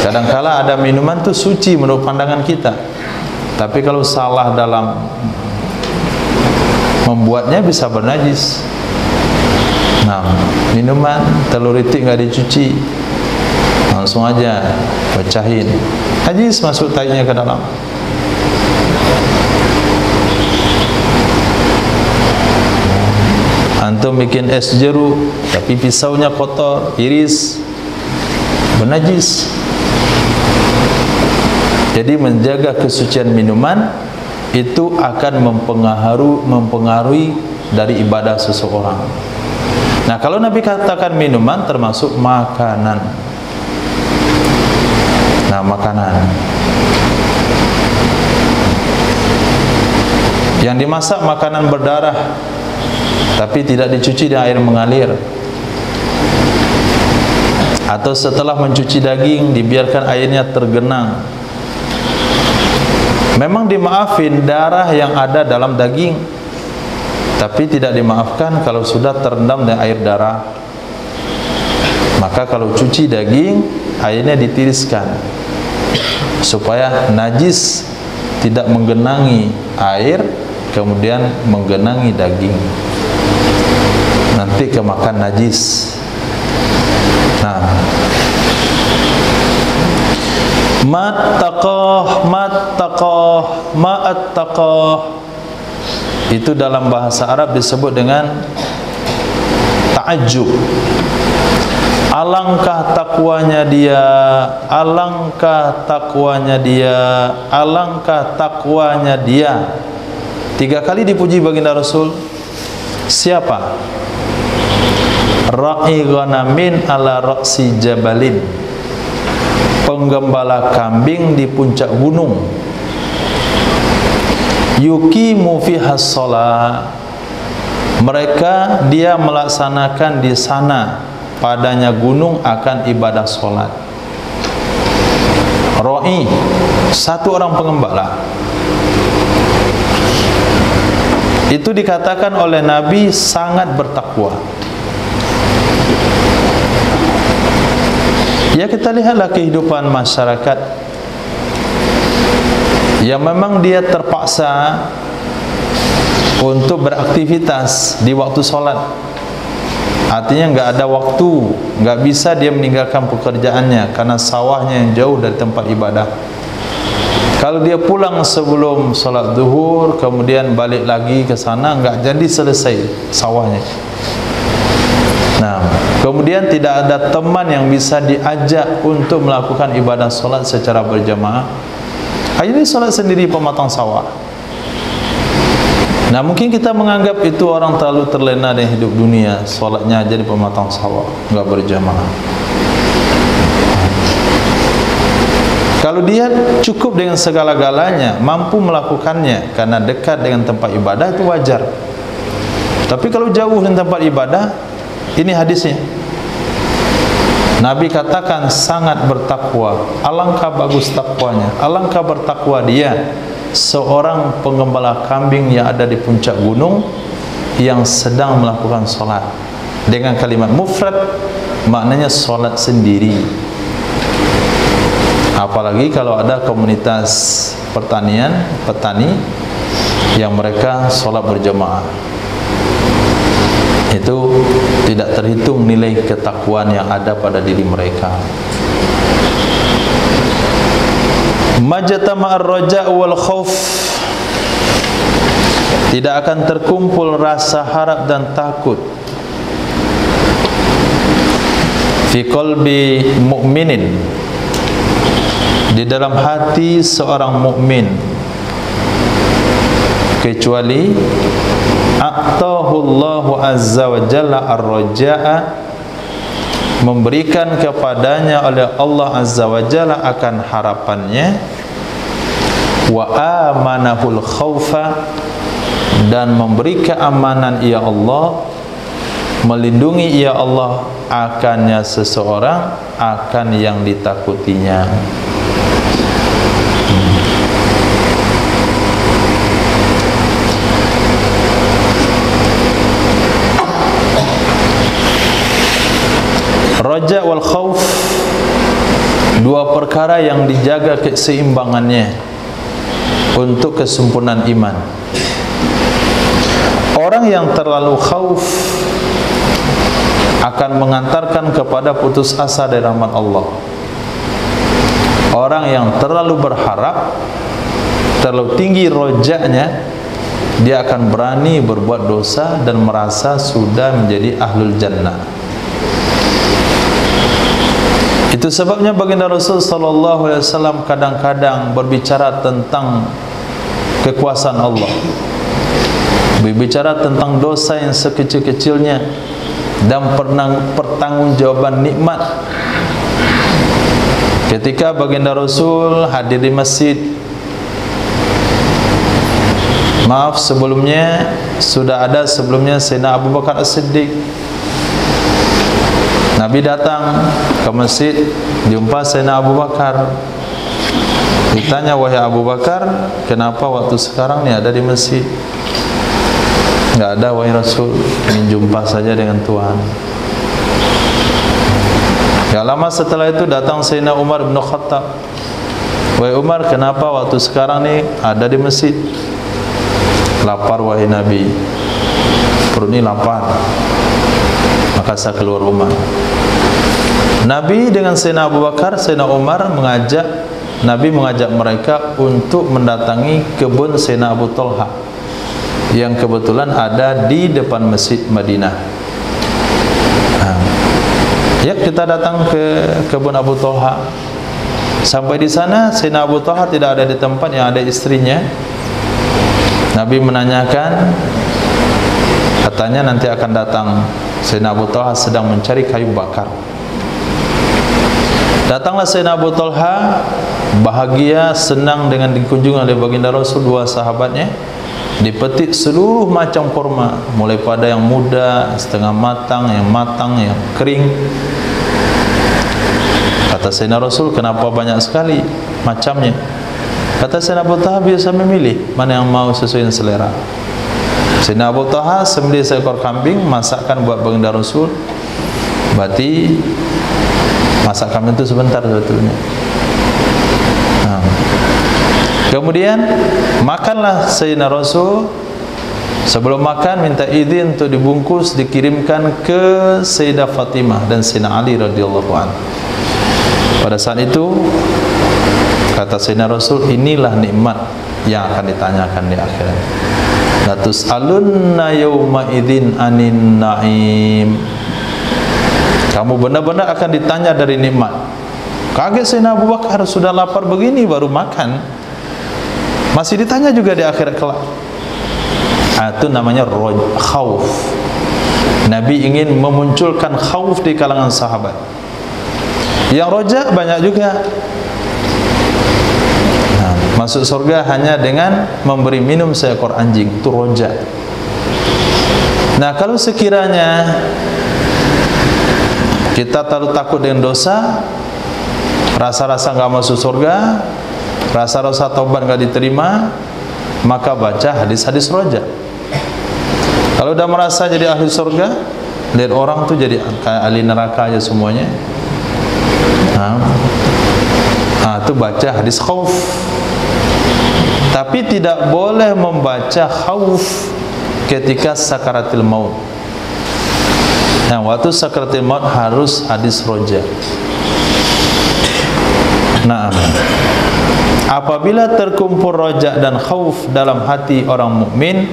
kadangkala ada minuman itu suci menurut pandangan kita, tapi kalau salah dalam membuatnya bisa bernajis. Nah, minuman telur itik nggak dicuci, langsung aja pecahin, najis, masuk tainya ke dalam. Antum bikin es jeruk tapi pisaunya kotor, iris, bernajis. Jadi menjaga kesucian minuman itu akan mempengaruhi dari ibadah seseorang. Nah, kalau Nabi katakan minuman termasuk makanan. Nah, makanan yang dimasak, makanan berdarah tapi tidak dicuci dengan air mengalir, atau setelah mencuci daging dibiarkan airnya tergenang. Memang dimaafin darah yang ada dalam daging, tapi tidak dimaafkan kalau sudah terendam dengan air darah. Maka kalau cuci daging, airnya ditiriskan supaya najis tidak menggenangi air, kemudian menggenangi daging, nanti kemakan najis. Nah, ma'attaqah itu dalam bahasa Arab disebut dengan ta'ajjub. Alangkah takwanya dia, alangkah takwanya dia, alangkah takwanya dia. 3 kali dipuji baginda Rasul. Siapa? Ra'i ghanamin ala ra'si jabalin, penggembala kambing di puncak gunung. Yuqimu fiha shalah, mereka dia melaksanakan di sana padanya gunung akan ibadah solat. Ra'i, satu orang pengembala. Itu dikatakan oleh Nabi sangat bertakwa. Ya, kita lihatlah kehidupan masyarakat yang memang dia terpaksa untuk beraktivitas di waktu sholat. Artinya nggak ada waktu, nggak bisa dia meninggalkan pekerjaannya karena sawahnya yang jauh dari tempat ibadah. Kalau dia pulang sebelum sholat zuhur, kemudian balik lagi ke sana, nggak jadi selesai sawahnya. Nah, kemudian tidak ada teman yang bisa diajak untuk melakukan ibadah sholat secara berjamaah. Akhirnya sholat sendiri pematang sawah. Nah, mungkin kita menganggap itu orang terlalu terlena dengan hidup dunia, solatnya aja di pematang sawah, nggak berjamaah. Kalau dia cukup dengan segala-galanya, mampu melakukannya karena dekat dengan tempat ibadah, itu wajar. Tapi kalau jauh dari tempat ibadah, ini hadisnya. Nabi katakan sangat bertakwa, alangkah bagus takwanya, alangkah bertakwa dia, seorang penggembala kambing yang ada di puncak gunung yang sedang melakukan solat. Dengan kalimat mufrad, maknanya solat sendiri. Apalagi kalau ada komunitas pertanian, petani yang mereka solat berjamaah, itu tidak terhitung nilai ketakwaan yang ada pada diri mereka. Majtama ar-raja' wal khauf, tidak akan terkumpul rasa harap dan takut fi qalbi mu'minin, di dalam hati seorang mukmin, kecuali a'tahullahu azza wa jalla ar-raja'a, memberikan kepadanya oleh Allah azza wa jalla akan harapannya, wa amanahul khaufa, dan memberi keamanan ia Allah, melindungi ia Allah akannya seseorang, akan yang ditakutinya. Raja wal khauf, dua perkara yang dijaga keseimbangannya untuk kesempurnaan iman. Orang yang terlalu khauf akan mengantarkan kepada putus asa dari rahmat Allah. Orang yang terlalu berharap, terlalu tinggi rojanya, dia akan berani berbuat dosa dan merasa sudah menjadi ahlul jannah. Itu sebabnya baginda Rasul sallallahu alaihi wasallam kadang-kadang berbicara tentang kekuasaan Allah, berbicara tentang dosa yang sekecil-kecilnya, dan pertanggungjawaban nikmat. Ketika baginda Rasul hadir di masjid, maaf sebelumnya sudah ada sebelumnya Sayyidina Abu Bakar As-Siddiq. Nabi datang ke masjid, jumpa Sayyidina Abu Bakar. Ditanya, wahai Abu Bakar, kenapa waktu sekarang ni ada di masjid? Enggak ada, wahai Rasul, ingin jumpa saja dengan Tuhan. Gak lama setelah itu datang Sayyidina Umar bin Khattab. Wahai Umar, kenapa waktu sekarang ni ada di masjid? Lapar, wahai Nabi, perut ni lapar, maka saya keluar rumah. Nabi dengan Sayyidina Abu Bakar, Sayyidina Umar Nabi mengajak mereka untuk mendatangi kebun Sayyidina Abu Talha yang kebetulan ada di depan Masjid Madinah. Ya, kita datang ke kebun Abu Talha. Sampai di sana Sayyidina Abu Talha tidak ada di tempat, yang ada istrinya. Nabi menanyakan, katanya nanti akan datang. Sayyidina Abu Talha sedang mencari kayu bakar. Datanglah Sayyidina Abu Talha, bahagia, senang dengan dikunjungi oleh baginda Rasul, dua sahabatnya. Dipetik seluruh macam kurma, mulai pada yang muda, setengah matang, yang kering. Kata Sayyidina Rasul, kenapa banyak sekali macamnya? Kata Sayyidina Abu Talha, biasa memilih mana yang mau sesuai dengan selera. Sayyidina Abu Talha sembelih seekor kambing, masakkan buat baginda Rasul. Berarti masak kambing itu sebentar sebetulnya. Kemudian makanlah Sayyidina Rasul. Sebelum makan minta izin untuk dibungkus, dikirimkan ke Sayyidah Fatimah dan Sayyidina Ali radhiyallahu anhu. Pada saat itu kata Sayyidina Rasul, inilah nikmat yang akan ditanyakan di akhirat. La tus'alunna yawma idzin anin na'im. Kamu benar-benar akan ditanya dari nikmat. Kaget Sayyidina Abu Bakar, sudah lapar begini baru makan, masih ditanya juga di akhirat kelak. Itu namanya khauf. Nabi ingin memunculkan khauf di kalangan sahabat. Yang roja banyak juga. Masuk surga hanya dengan memberi minum seekor anjing, itu roja. Nah, kalau sekiranya kita terlalu takut dengan dosa, rasa-rasa nggak masuk surga, rasa-rasa taubat nggak diterima, maka baca hadis-hadis roja. Kalau udah merasa jadi ahli surga, lihat orang tuh jadi kayak ahli neraka aja semuanya. Itu baca hadis khauf. Tapi tidak boleh membaca khauf ketika sakaratil maut. Nah, waktu sakaratil maut harus hadis roja. Nah, apabila terkumpul roja dan khauf dalam hati orang mukmin,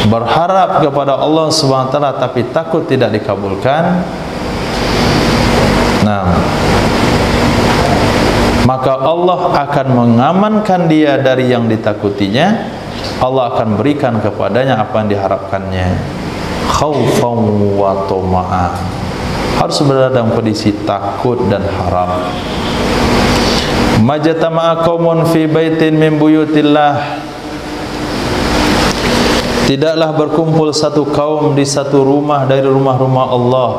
berharap kepada Allah Subhanahu wa taala tapi takut tidak dikabulkan, maka Allah akan mengamankan dia dari yang ditakutinya. Allah akan berikan kepadanya apa yang diharapkannya. Khaufan wa tama'a, harus berada dalam kondisi takut dan harap. Majtama'a qaumun fi baitin min buyutillah, tidaklah berkumpul satu kaum di satu rumah dari rumah-rumah Allah.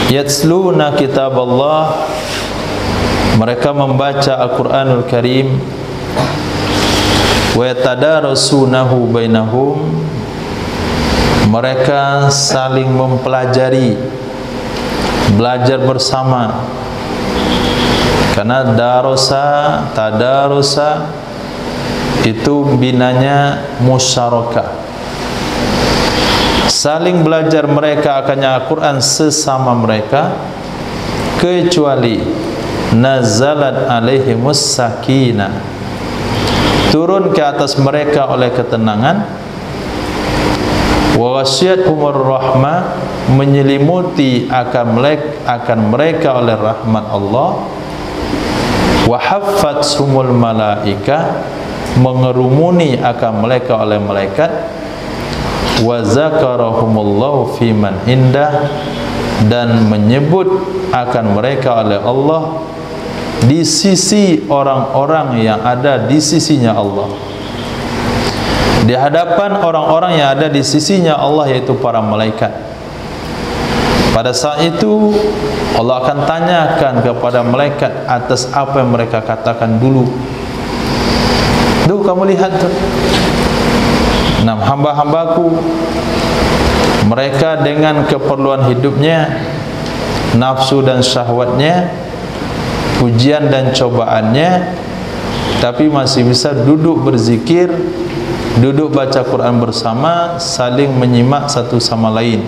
Yatsluna kitab Allah, mereka membaca Al-Quranul Karim. Wa yatadarasunahu bainahum, mereka saling mempelajari, belajar bersama. Karena darosa, tadarusa itu binanya musyarakah, saling belajar mereka akannya Al-Quran sesama mereka, kecuali nazalat alaihimus sakinah, turun ke atas mereka oleh ketenangan, wa ghasyiyatuhumur rahmah, menyelimuti akan mereka oleh rahmat Allah, wa haffathumul malaikah, mengerumuni akan mereka oleh malaikat, wa zakarahumullahu fiman indah, dan menyebut akan mereka oleh Allah di sisi orang-orang yang ada di sisinya Allah, di hadapan orang-orang yang ada di sisinya Allah, yaitu para malaikat. Pada saat itu Allah akan tanyakan kepada malaikat atas apa yang mereka katakan dulu. Duh, kamu lihat tuh, hamba-hambaku, mereka dengan keperluan hidupnya, nafsu dan syahwatnya, ujian dan cobaannya, tapi masih bisa duduk berzikir, duduk baca Quran bersama, saling menyimak satu sama lain,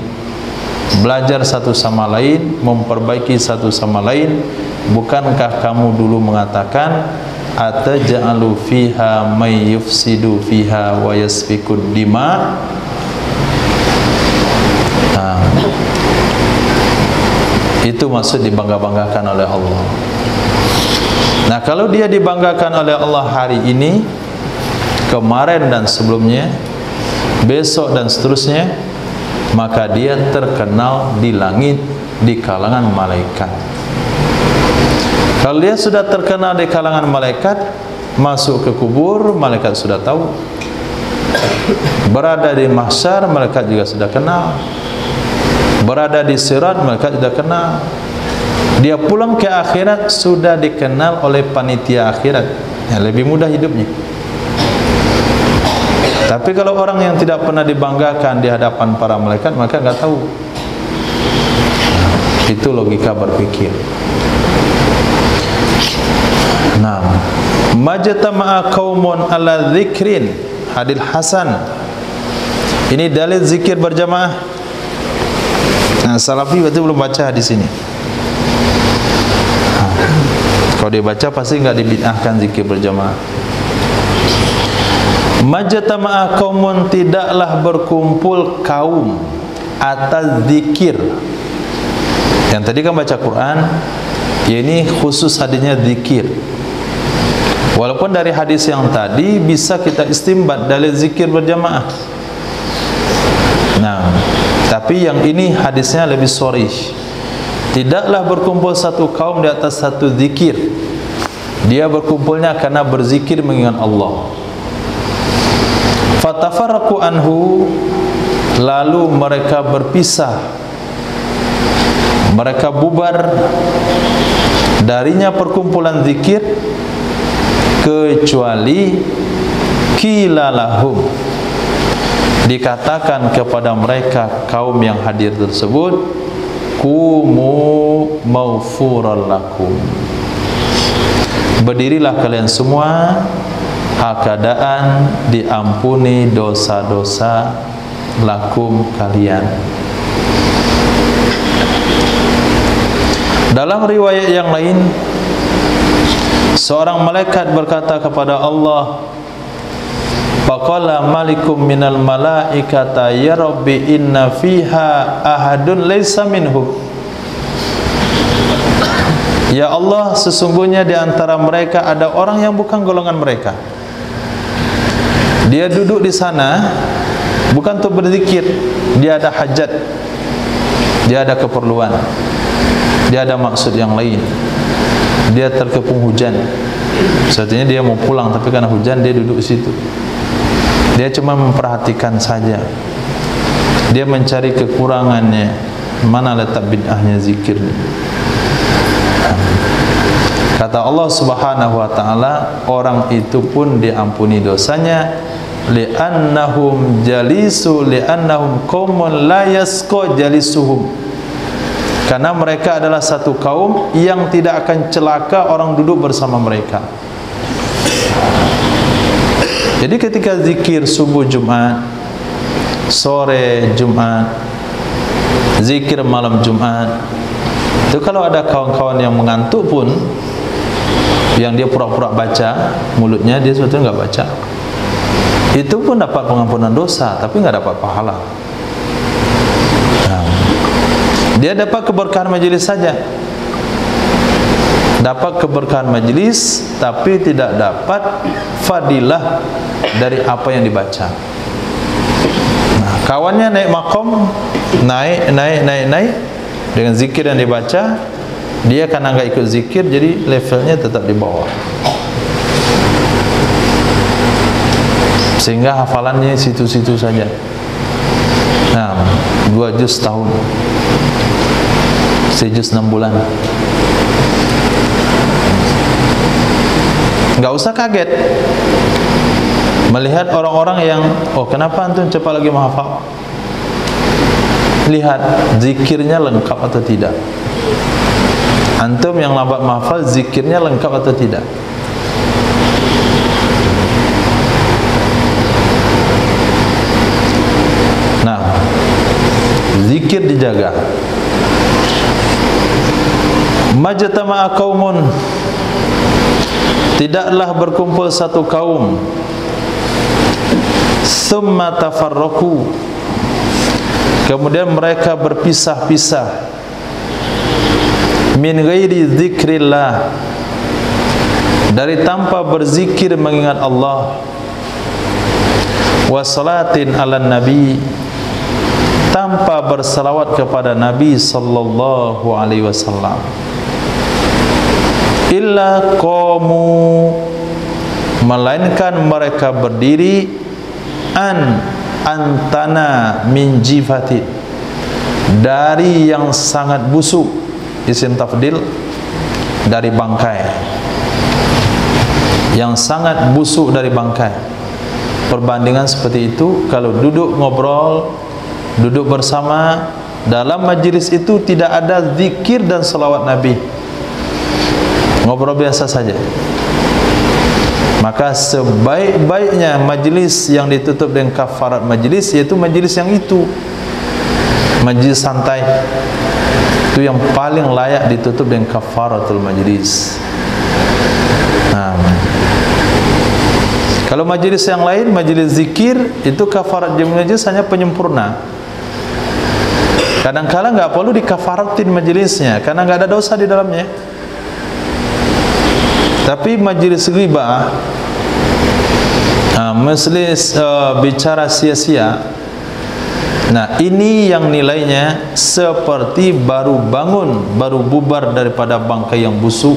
belajar satu sama lain, memperbaiki satu sama lain. Bukankah kamu dulu mengatakan, ataj'alu fiha may yufsidu fiha wa yasfikud dima? Itu maksud dibangga-banggakan oleh Allah. Nah, kalau dia dibanggakan oleh Allah hari ini, kemarin dan sebelumnya, besok dan seterusnya, maka dia terkenal di langit di kalangan malaikat. Kalau dia sudah terkenal di kalangan malaikat, masuk ke kubur, malaikat sudah tahu. Berada di mahsyar, malaikat juga sudah kenal. Berada di sirat, malaikat sudah kenal. Dia pulang ke akhirat, sudah dikenal oleh panitia akhirat, yang lebih mudah hidupnya. Tapi kalau orang yang tidak pernah dibanggakan di hadapan para malaikat, maka nggak tahu. Itu logika berpikir. Nah, majtama'a qaumun ala dzikrin, hadis hasan. Ini dalil zikir berjamaah. Nah, Salafi berarti belum baca hadis ini. Kalau dia baca pasti nggak dibid'ahkan zikir berjamaah. Majtama'a qaumun, tidaklah berkumpul kaum atas zikir. Yang tadi kan baca Quran, ya ini khusus hadisnya zikir. Walaupun dari hadis yang tadi bisa kita istinbat dalil zikir berjamaah. Nah, tapi yang ini hadisnya lebih sharih. Tidaklah berkumpul satu kaum di atas satu zikir. Dia berkumpulnya karena berzikir mengingat Allah. Fatafarraqu anhu, lalu mereka berpisah. Mereka bubar darinya perkumpulan zikir, kecuali qila lahum, dikatakan kepada mereka kaum yang hadir tersebut, qumu maghfuran lakum, berdirilah kalian semua keadaan diampuni dosa-dosa lakum kalian. Dalam riwayat yang lain, seorang malaikat berkata kepada Allah, faqala malikum minal malaikata ya rabbi inna fiha ahadun laysa minhum. Ya Allah, sesungguhnya di antara mereka ada orang yang bukan golongan mereka. Dia duduk di sana bukan untuk berzikir, dia ada hajat, dia ada keperluan, dia ada maksud yang lain. Dia terkepung hujan, sepertinya dia mau pulang, tapi karena hujan dia duduk di situ. Dia cuma memperhatikan saja. Dia mencari kekurangannya, mana letak bid'ahnya zikir. Kata Allah Subhanahu wa taala, orang itu pun diampuni dosanya, li'annahum qaumun la yasqa jalisuhum, karena mereka adalah satu kaum yang tidak akan celaka orang duduk bersama mereka. Jadi ketika zikir subuh Jumat, sore Jumat, zikir malam Jumat, itu kalau ada kawan-kawan yang mengantuk pun, yang dia pura-pura baca, mulutnya dia sebetulnya nggak baca, itu pun dapat pengampunan dosa, tapi nggak dapat pahala. Dia dapat keberkahan majelis saja, dapat keberkahan majelis, tapi tidak dapat fadilah dari apa yang dibaca. Nah, kawannya naik makom, naik dengan zikir yang dibaca, dia karena nggak ikut zikir, jadi levelnya tetap di bawah, sehingga hafalannya situ-situ saja. Nah, 2 juz tahun, 1 juz 6 bulan. Nggak usah kaget melihat orang-orang yang, oh kenapa antum cepat lagi menghafal? Lihat zikirnya lengkap atau tidak. Antum yang lambat menghafal, zikirnya lengkap atau tidak. Nah, zikir dijaga. Majtama'a qaumun, tidaklah berkumpul satu kaum, summa tafarraqu, kemudian mereka berpisah-pisah, min ghairi dzikrillah, dari tanpa berzikir mengingat Allah, wa salatin ala nabi, tanpa bersalawat kepada Nabi sallallahu alaihi wasallam, illa qamu, melainkan mereka berdiri, antana min jifati, dari yang sangat busuk, isim tafdil, dari bangkai, yang sangat busuk dari bangkai. Perbandingan seperti itu, kalau duduk ngobrol, duduk bersama, dalam majlis itu tidak ada zikir dan salawat Nabi, ngobrol biasa saja, maka sebaik-baiknya majlis yang ditutup dengan kafarat majlis, yaitu majlis yang itu, majlis santai, itu yang paling layak ditutup dengan kafaratul majlis. Nah, kalau majlis yang lain, majlis zikir, itu kafarat majlis hanya penyempurna. Kadang-kadang nggak perlu dikafaratin majlisnya, karena nggak ada dosa di dalamnya. Tapi majlis ghibah, majlis bicara sia-sia, nah ini yang nilainya seperti baru bangun, baru bubar daripada bangkai yang busuk.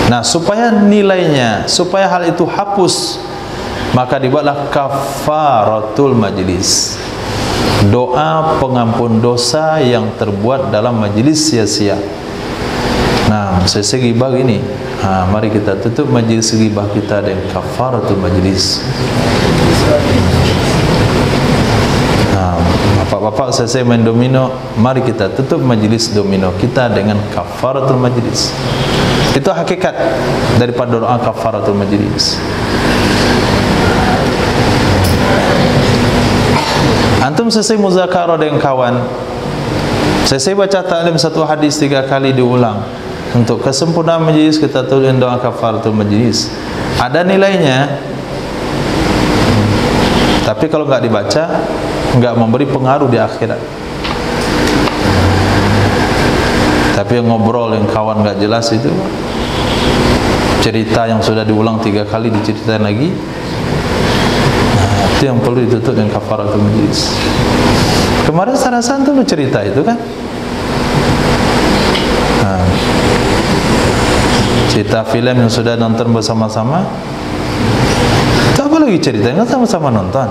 Nah, supaya nilainya, supaya hal itu hapus, maka dibuatlah kafaratul majlis, doa pengampun dosa yang terbuat dalam majlis sia-sia. Nah, sesi ghibah ini, mari kita tutup majlis ghibah kita dengan kafaratul majlis. Bapak-bapak selesai main domino, mari kita tutup majlis domino kita dengan kafaratul majlis. Itu hakikat daripada doa kafaratul majlis. Antum selesai muzakarah dengan kawan, selesai baca taklim satu hadis 3 kali diulang, untuk kesempurnaan majlis kita tulis doa kafaratul majlis. Ada nilainya, tapi kalau nggak dibaca, nggak memberi pengaruh di akhirat. Tapi yang ngobrol yang kawan nggak jelas itu, cerita yang sudah diulang 3 kali diceritain lagi, itu yang perlu ditutup dengan kafaratul majlis. Kemarin sarasan tuh lu cerita itu kan, cerita film yang sudah nonton bersama-sama, itu apa lagi ceritanya, sama-sama nonton.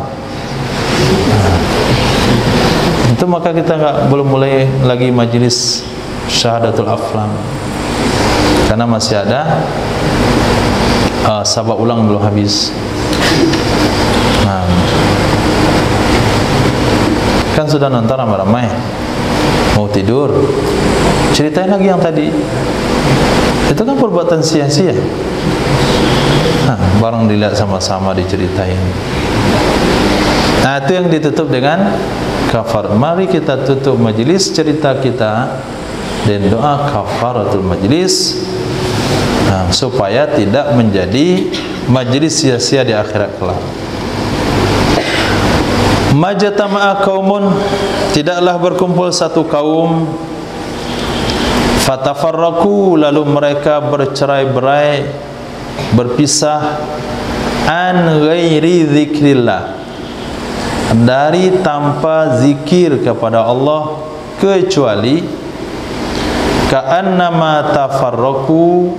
Itu maka kita belum mulai lagi majlis syahadatul aflam, karena masih ada sabak ulang belum habis. Kan sudah nonton ramai-ramai, mau tidur, ceritain lagi yang tadi. Itu kan perbuatan sia-sia. Barang dilihat sama-sama diceritain. Nah, itu yang ditutup dengan kafar. Mari kita tutup majlis cerita kita dan doa kafaratul majlis, supaya tidak menjadi majlis sia-sia di akhirat kelak. Majtama'a qaumun, tidaklah berkumpul satu kaum, fatafarraqu, lalu mereka bercerai-berai, berpisah, an ghairi dzikrillah, dari tanpa zikir kepada Allah, kecuali ka'annama tafarraqu,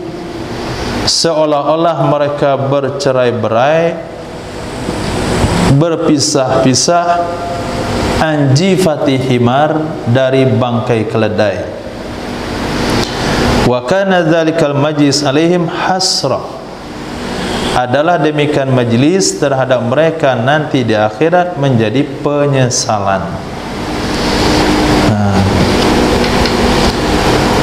seolah-olah mereka bercerai-berai, berpisah-pisah, anjifati himar, dari bangkai keledai. Wa kana dzalikal majlis alaihim hasra, adalah demikian majlis terhadap mereka nanti di akhirat menjadi penyesalan.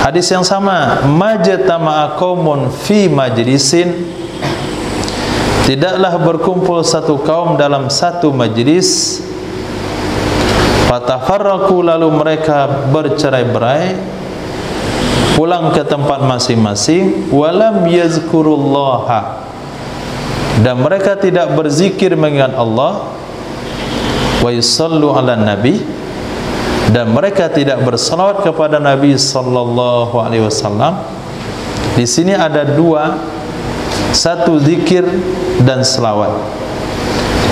Hadis yang sama, majtama'a qaumun fi majlisin, tidaklah berkumpul satu kaum dalam satu majlis, fatafarraqu, lalu mereka bercerai-berai, pulang ke tempat masing-masing, walam yazkurullaha, dan mereka tidak berzikir mengingat Allah, wa yusallu ala nabi, dan mereka tidak bersalawat kepada Nabi sallallahu alaihi wasallam. Di sini ada dua, satu zikir dan selawat.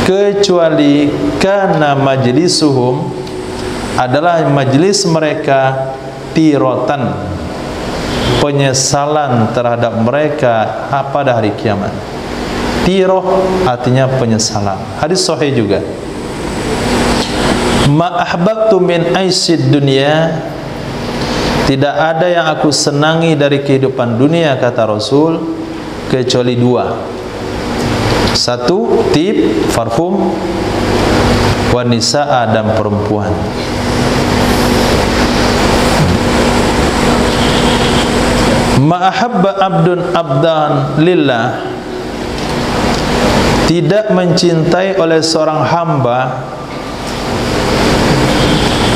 Kecuali karena majlisuhum, adalah majlis mereka tirotan, penyesalan terhadap mereka pada hari kiamat. Tiroh artinya penyesalan. Hadis sahih juga. Ma ahbabtu min aisyid dunya, tidak ada yang aku senangi dari kehidupan dunia, kata Rasul, kecuali dua. Satu, tib, parfum, wanisa, dan perempuan. Ma ahabba abdun abdan lillah, tidak mencintai oleh seorang hamba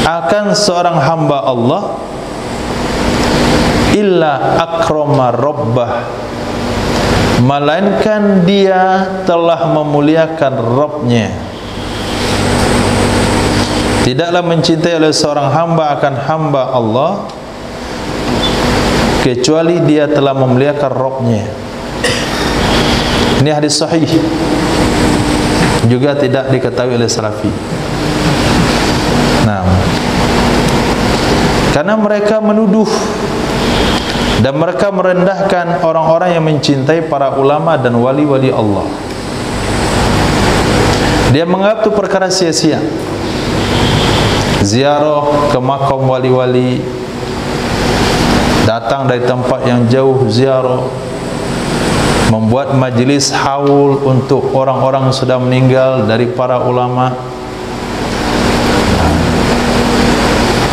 akan seorang hamba Allah, illa akrama rabbah, melainkan dia telah memuliakan Rabbnya. Tidaklah mencintai oleh seorang hamba akan hamba Allah, kecuali dia telah memuliakan Rabbnya. Ini hadis sahih, juga tidak diketahui oleh Salafi. Nah, karena mereka menuduh dan mereka merendahkan orang-orang yang mencintai para ulama dan wali-wali Allah. Dia menganggap itu perkara sia-sia. Ziarah ke makam wali-wali, datang dari tempat yang jauh ziarah, membuat majlis haul untuk orang-orang yang sudah meninggal dari para ulama.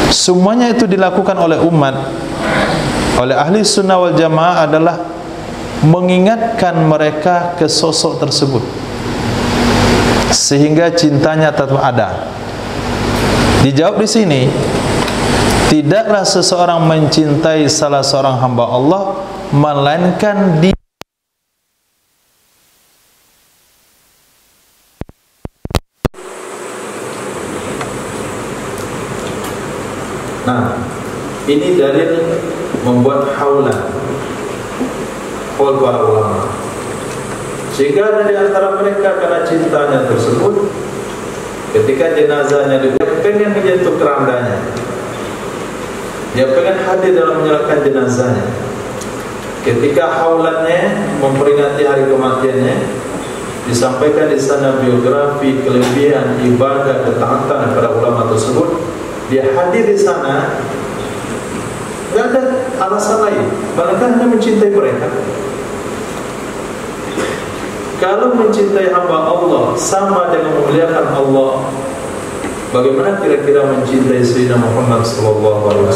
Semuanya itu dilakukan oleh umat, oleh ahli sunnah wal jamaah adalah mengingatkan mereka ke sosok tersebut sehingga cintanya tetap ada. Dijawab di sini, tidaklah seseorang mencintai salah seorang hamba Allah melainkan dia ini dalil membuat haulan haul para ulama, sehingga ada di antara mereka karena cintanya tersebut, ketika jenazahnya dia pengen menyentuh kerandanya, dia pengen hadir dalam menyerahkan jenazahnya. Ketika haulannya memperingati hari kematiannya, disampaikan di sana biografi, kelebihan, ibadah, ketaatan para ulama tersebut, dia hadir di sana. Tidak ada alasan lain, mereka hanya mencintai mereka. Kalau mencintai hamba Allah sama dengan memuliakan Allah, bagaimana kira-kira mencintai Sayyidina Muhammad SAW?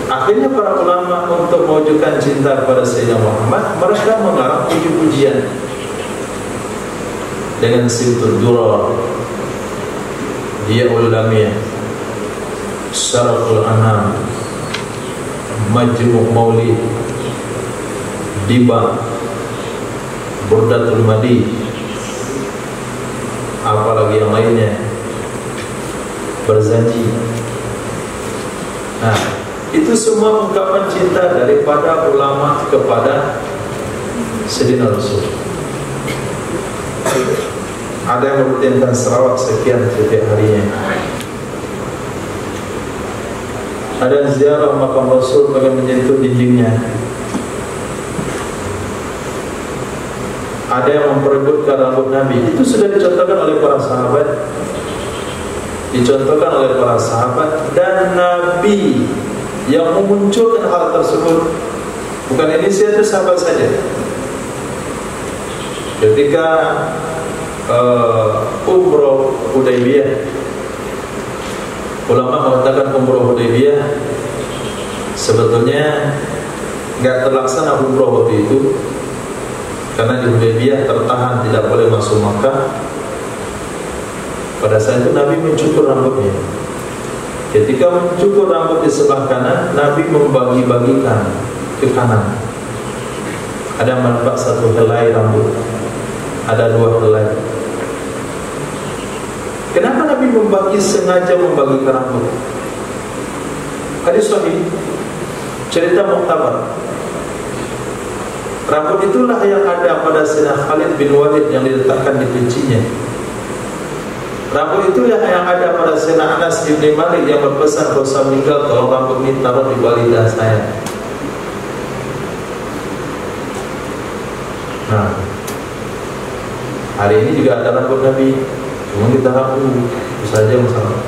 Akhirnya para ulama untuk mewujudkan cinta kepada Sayyidina Muhammad, mereka mengarang puji-pujian dengan Simtud Durar, Diyaul Lamiyah, Syaraful Anam, Majmu' Maulid, Diba, Burdatul Madi, apalagi yang lainnya, Berjanji. Nah, itu semua ungkapan cinta daripada ulama kepada Sayyidina Rasul. Ada yang merutinkan selawat sekian setiap harinya. Ada yang ziarah makam Rasul bagi menyentuh dindingnya. Ada yang memperebutkan rambut Nabi. Itu sudah dicontohkan oleh para sahabat. Dicontohkan oleh para sahabat dan Nabi yang memunculkan hal tersebut. Bukan inisiatif sahabat saja. Ketika umroh Hudaybiyah, ulama mengatakan umroh Hudaybiyah sebetulnya enggak terlaksana umroh waktu itu, karena di Hudaybiyah tertahan tidak boleh masuk Makkah. Pada saat itu Nabi mencukur rambutnya. Ketika mencukur rambut di sebelah kanan, Nabi membagi-bagikan ke kanan. Ada menambah satu helai rambut, ada dua helai. Kenapa Nabi sengaja membagikan rambut? Hadis sahih, cerita muktabar. Rambut itulah yang ada pada Sayyidina Khalid bin Walid yang diletakkan di pincinya. Rambut itu yang ada pada Sayyidina Anas bin Malik yang berpesan kalau saya meninggal tolong rambut ini taruh di balik lidah saya. Nah, hari ini juga ada rambut Nabi, cuma kita rapu, itu saja masalah.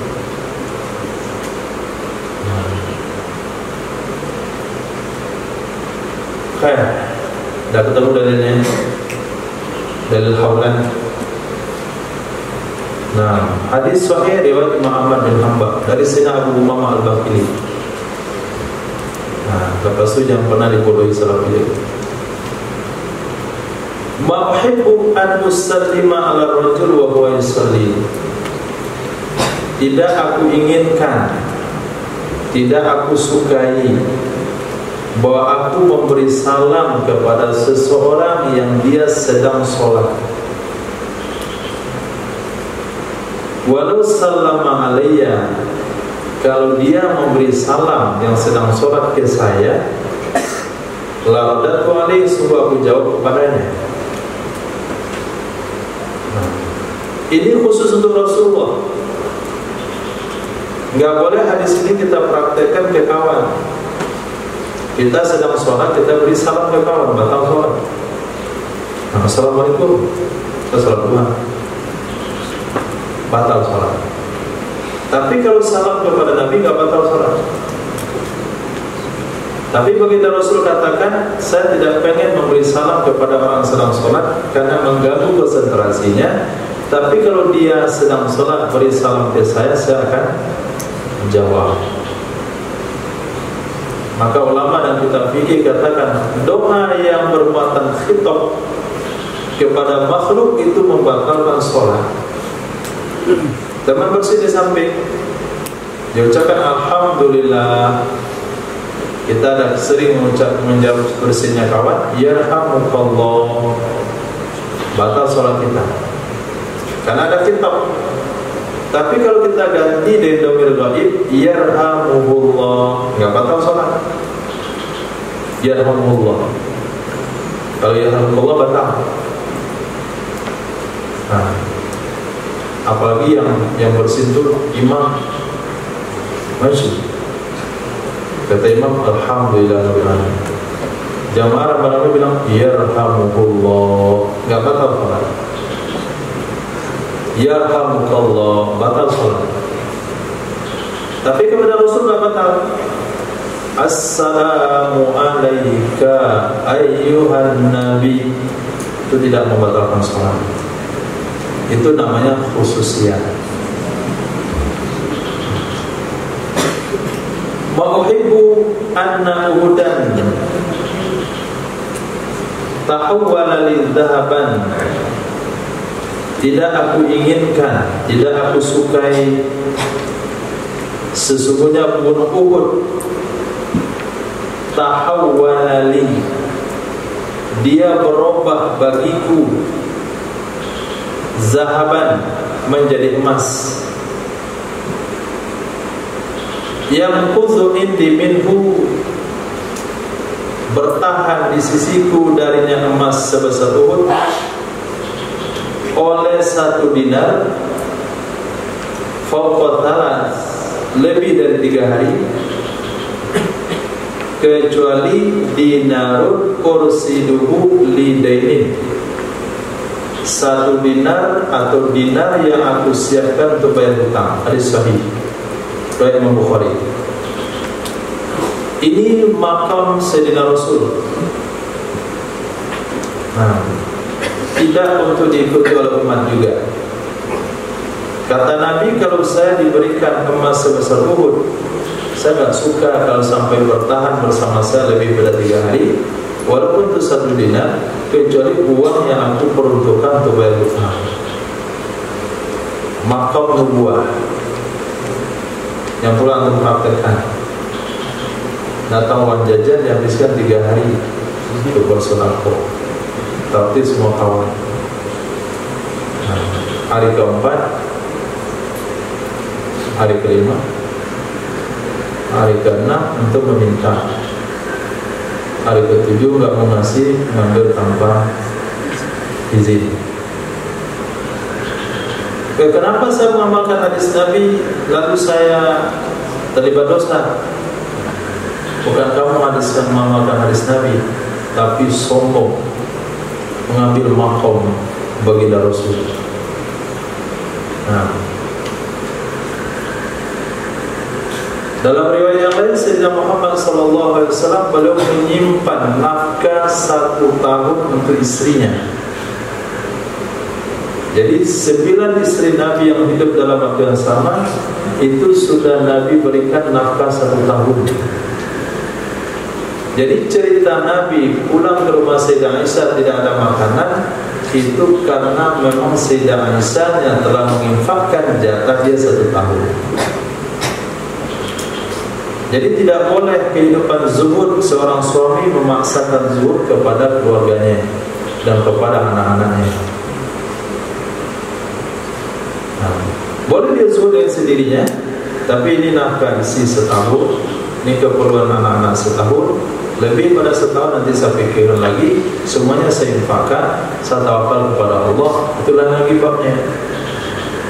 Kayak dah ketemu dalilnya, dalil haulan. Nah, hadis sahih riwayat Imam Ahmad bin Hanbal dari Sayyidina Abu Umamah Al-Bahili. Nah, lepas itu yang pernah dibodohi Salafi. Ma uhibbu an usallima ala rajul wa huwa yusalli. Tidak aku inginkan, tidak aku sukai bahwa aku memberi salam kepada seseorang yang dia sedang sholat. Walau sallama alayya, kalau dia memberi salam yang sedang sholat ke saya,
La radatu alaihi, sungguh aku jawab kepadanya. Ini khusus untuk Rasulullah. Enggak boleh hadis ini kita praktekkan ke kawan. Kita sedang sholat, kita beri salam ke kawan, batal sholat. Assalamualaikum, kita sholat Tuhan, batal sholat. Tapi kalau salam kepada Nabi enggak batal sholat. Tapi begitu Rasul katakan, saya tidak pengen memberi salam kepada orang sedang sholat karena mengganggu konsentrasinya. Tapi kalau dia sedang sholat beri salam ke saya akan jawab. Maka ulama dan kitab fikih katakan doa yang bermuatan khitab kepada makhluk itu membatalkan sholat. Teman bersih di samping diucapkan alhamdulillah. Kita ada sering menjawab bersihnya kawan, yarhamukallah, batal sholat kita karena ada kitab. Tapi kalau kita ganti dari dhamir ghaib, yarhamuhullah, enggak batal sholat. Yarhamuhullah, kalau yarhamuhullah batal. Nah, apalagi yang bersentuh imam masjid, kata imam alhamdulillah. Jamaah Rabbana bilang yarhamuhullah, enggak batal sholat. Yarhamukallah, batal sholat. Tapi kepada Rasul enggak batal. Assalamu alayka ayyuhan nabi, itu tidak membatalkan sholat. Itu namanya khususiyah. Ma'uhibbu anna uhudan tahawwala lidhahaban, tidak aku inginkan, tidak aku sukai, sesungguhnya gunung Uhud tahawwala li, dia berubah bagiku zahaban, menjadi emas. Yang kuzu indi minhu, bertahan di sisiku darinya emas sebesar Uhud oleh 1 dinar, fauqatalas, lebih dari 3 hari, kecuali dinarun ursiduhu lidainin, 1 dinar atau dinar yang aku siapkan untuk bayar hutang. Hadis sahih riwayat Imam Bukhari. Ini makam Sayyidina Rasul. Nah, tidak untuk diikuti oleh umat juga. Kata Nabi, kalau saya diberikan emas sebesar Uhud, saya tak suka kalau sampai bertahan bersama saya lebih dari 3 hari, walaupun itu 1 dinar, kecuali uang yang aku peruntukkan untuk bayar hutang. Makam nubuah yang pula untuk praktekkan. Datang uang jajan dihabiskan 3 hari untuk bersedekah. Tapi semua kawan. Hari keempat, hari kelima, hari keenam untuk meminta. Hari ketujuh enggak mau ngasih, ngambil tanpa izin. Kenapa saya mengamalkan hadis Nabi lalu saya terlibat dosa? Bukan kamu mengamalkan hadis Nabi, tapi sombong mengambil makom baginda Rasul. Nah, dalam riwayat yang lain, Sayyidina Muhammad SAW beliau menyimpan nafkah 1 tahun untuk istrinya. Jadi 9 istri Nabi yang hidup dalam waktu yang sama itu sudah Nabi berikan nafkah 1 tahun. Jadi cerita Nabi pulang ke rumah Sayyidah Aisyah tidak ada makanan, itu karena memang Sayyidah Aisyah yang telah menginfakkan jatah dia 1 tahun. Jadi tidak boleh kehidupan zuhud seorang suami memaksakan zuhud kepada keluarganya dan kepada anak-anaknya. Boleh dia zuhud dengan sendirinya, tapi ini nafkah isi setahun, ini keperluan anak-anak setahun, lebih pada setahun nanti saya pikirkan lagi, semuanya saya infakkan, saya tawakal kepada Allah. Itulah lagi babnya.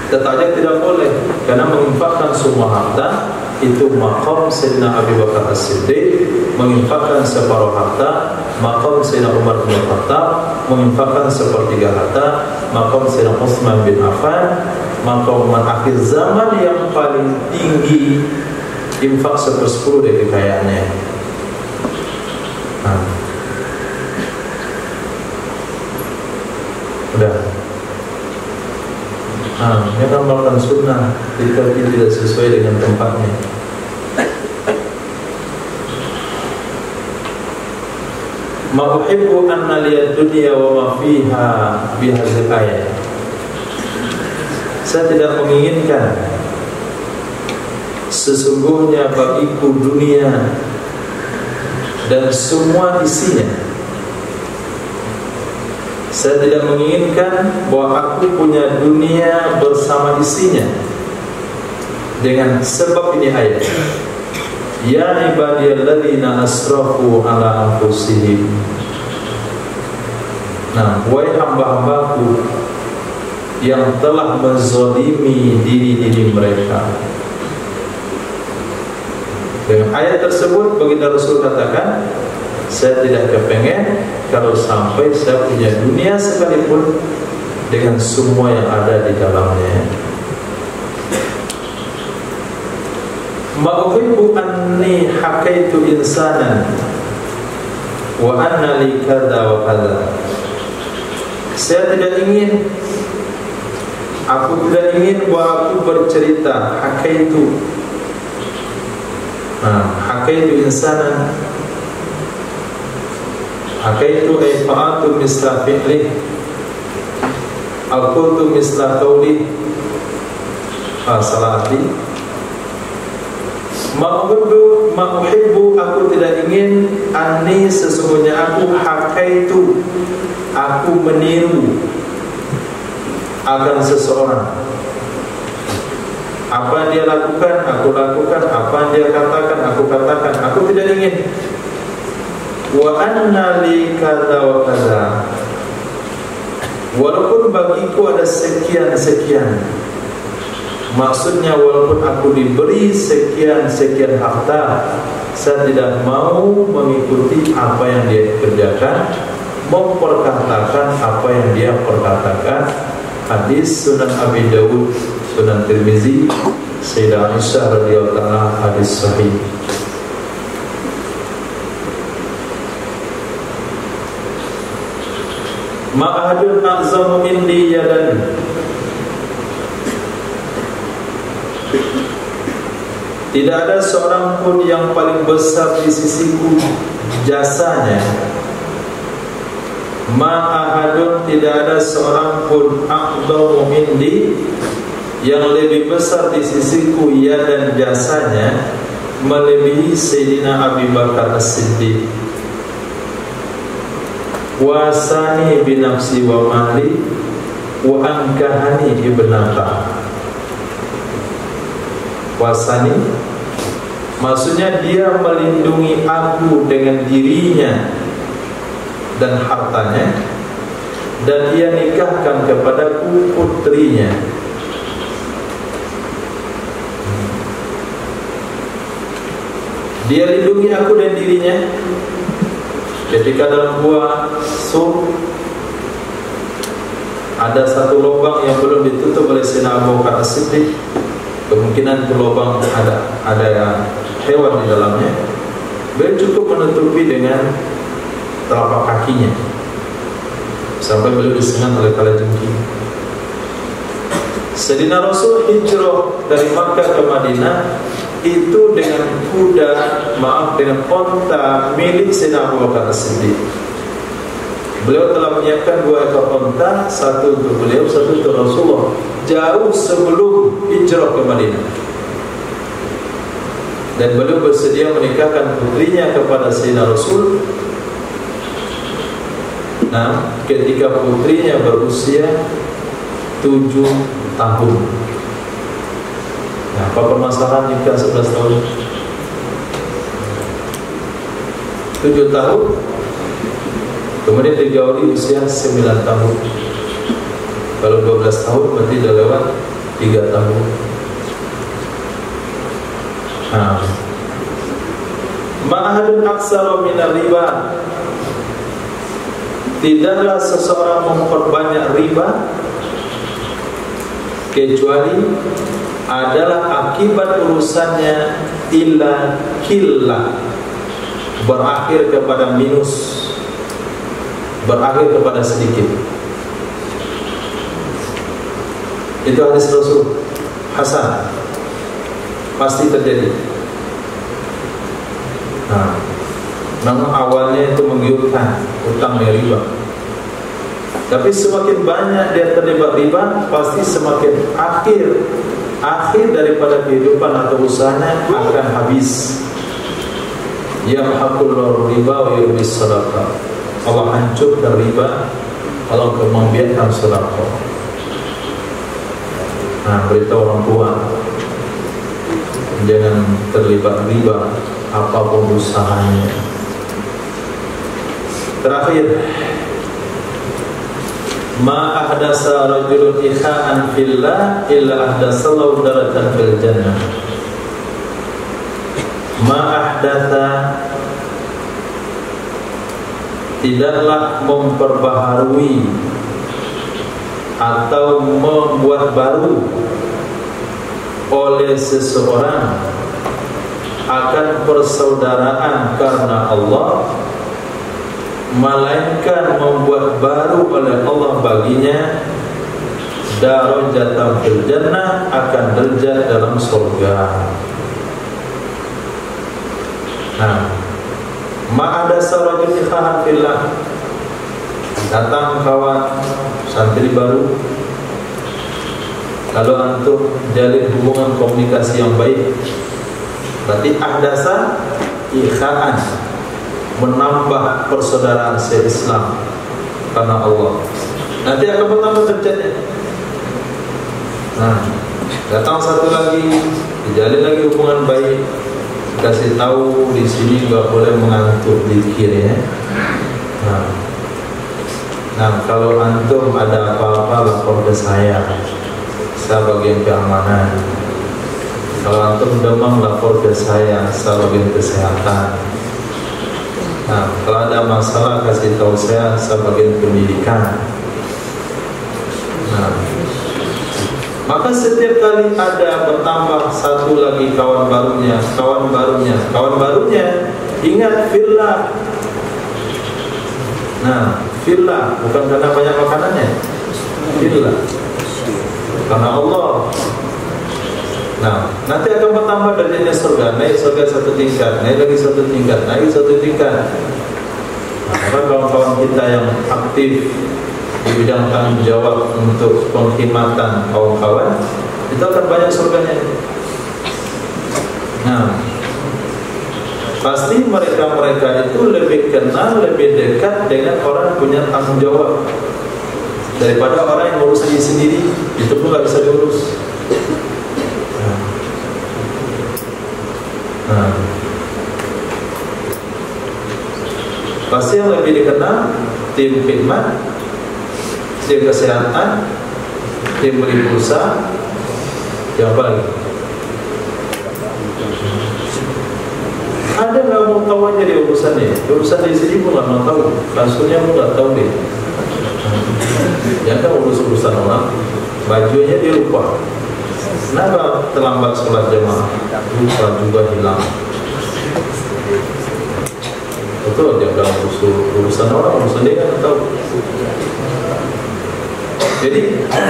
Tetapnya tidak boleh, karena menginfakkan semua harta itu maqam Sayyidina Abu Bakar As-Siddiq, menginfakkan separuh harta maqam Sayyidina Umar bin Khattab, menginfakkan sepertiga harta maqam Sayyidina Utsman bin Affan, maqam akhir zaman yang paling tinggi infak 1/10 dari kekayaannya. Udah. Ini amalkan sunnah jika tidak sesuai dengan tempatnya. Ma uhibbu anna liyad dunya wa ma fiha bihadzal ayat. Saya tidak menginginkan sesungguhnya bagiku dunia dan semua isinya. Saya tidak menginginkan bahwa aku punya dunia bersama isinya dengan sebab ini ayat. Ya ibadiyalladzina asrafu ala anfusihim. Nah, wahai hamba-hambaku yang telah menzalimi diri-diri mereka. Dengan ayat tersebut baginda Rasul katakan, saya tidak kepengen kalau sampai saya punya dunia sekalipun dengan semua yang ada di dalamnya. Ma'uhibbu anni hakaitu insanan wa anna li kadza wa kadza. Saya tidak ingin, aku tidak ingin bahwa aku bercerita hakaitu. Hakaitu insanan, hakaitu ay fa'atu misla fi'li, aqultu misla qawli. Salah arti. Ma'uhibbu, aku tidak ingin, anni, sesungguhnya aku, hakaitu, aku meniru akan seseorang. Apa yang dia lakukan, aku lakukan. Apa yang dia katakan, aku katakan. Aku tidak ingin. Wa anna li kadza wa kadza. Walaupun bagiku ada sekian-sekian. Maksudnya walaupun aku diberi sekian-sekian harta, saya tidak mau mengikuti apa yang dia kerjakan, memperkatakan apa yang dia perkatakan. Hadis Sunan Abi Dawud, Sunan Tirmizi, Sayyidah Aisyah radhiyallahu anha, hadis sahih. Ma'ahadun a'zamu indi yadan. Tidak ada seorang pun yang paling besar di sisiku jasanya. Ma'ahadun, tidak ada seorang pun a'zamu indi yang lebih besar di sisiku ya dan jasanya melebihi Sayyidina Abu Bakar As-Siddiq. Wasani binafsi wa mali wa ankahani ibnata. Wasani maksudnya dia melindungi aku dengan dirinya dan hartanya, dan ia nikahkan kepadaku putrinya. Dia lindungi aku dan dirinya. Ketika dalam gua Sur ada satu lubang yang belum ditutup oleh Sayyidina Abu Bakar As-Siddiq, kemungkinan itu lubang ada hewan di dalamnya. Beliau cukup menutupi dengan telapak kakinya sampai beliau disengat oleh kalajengking. Sayyidina Rasul hijrah dari Makkah ke Madinah itu dengan dengan onta milik Sayyidina Abu Bakar As-Siddiq. Beliau telah menyiapkan 2 ekor onta, satu untuk beliau, satu untuk Rasulullah, jauh sebelum hijrah ke Madinah. Dan beliau bersedia menikahkan putrinya kepada Sayyidina Rasul. Nah, ketika putrinya berusia 7 tahun. Nah, apa permasalahan jika 11 tahun? 7 tahun, kemudian digauli usia 9 tahun. Kalau 12 tahun berarti sudah lewat 3 tahun. Ma'ahadun aksara minar riba, tidaklah seseorang memperbanyak riba kecuali adalah akibat urusannya illa killah, berakhir kepada minus, berakhir kepada sedikit. Itu hadis Rasul hasan, pasti terjadi. Namun awalnya itu menggiurkan, utang riba. Tapi semakin banyak dia terlibat riba, pasti semakin akhir daripada kehidupan atau usahanya akan habis. Yamhaqullahu riba wa yurbis sadaqah. Allah hancurkan riba, Allah membiarkan sedekah. Beritahu orang tua, jangan terlibat riba apapun usahanya. Terakhir, ma ahdasa rajulun ikha'an fillah illa ahdasallahu daratan fil jannah. Ma ahdasa, tidaklah memperbaharui atau membuat baru oleh seseorang akan persaudaraan karena Allah, melainkan membuat baru oleh Allah baginya darajatan fil jannah, akan derajat dalam surga. Ma'ada sarajul ikhahan fillah, datang kawan santri baru, kalau antum jalin hubungan komunikasi yang baik, berarti ahdasa ikhaan, menambah persaudaraan se-Islam karena Allah. Nanti akan bertambah derajatnya. Datang satu lagi, dijalin lagi hubungan baik, kasih tahu di sini nggak boleh mengantuk zikir ya. Kalau antum ada apa-apa lapor ke saya bagian keamanan. Kalau antum demam lapor ke saya bagian kesehatan. Kalau ada masalah kasih tahu saya bagian pendidikan. Maka setiap kali ada bertambah satu lagi kawan barunya, ingat fillah. Fillah bukan karena banyak makanannya, fillah karena Allah. Nanti akan bertambah derajatnya surga, naik surga satu tingkat, naik lagi satu tingkat, naik satu tingkat. Maka kawan-kawan kita yang aktif di bidang tanggung jawab untuk pengkhidmatan kawan-kawan, itu akan banyak surganya. Pasti mereka itu lebih kenal, lebih dekat dengan orang yang punya tanggung jawab daripada orang yang ngurus diri sendiri, itu pun gak bisa diurus. Pasti yang lebih dikenal tim khidmat, tim kesehatan, tim beri pulsa, yang apa lagi? Ada nggak mau tahu aja di urusannya? Urusan di sini pun nggak mau tahu, kasusnya pun nggak tahu deh. Yang kan urusan orang, bajunya dia lupa. Kenapa terlambat sholat jemaah? Lupa juga hilang. Betul, dia udah urusan orang, urusan dia kan tahu. Jadi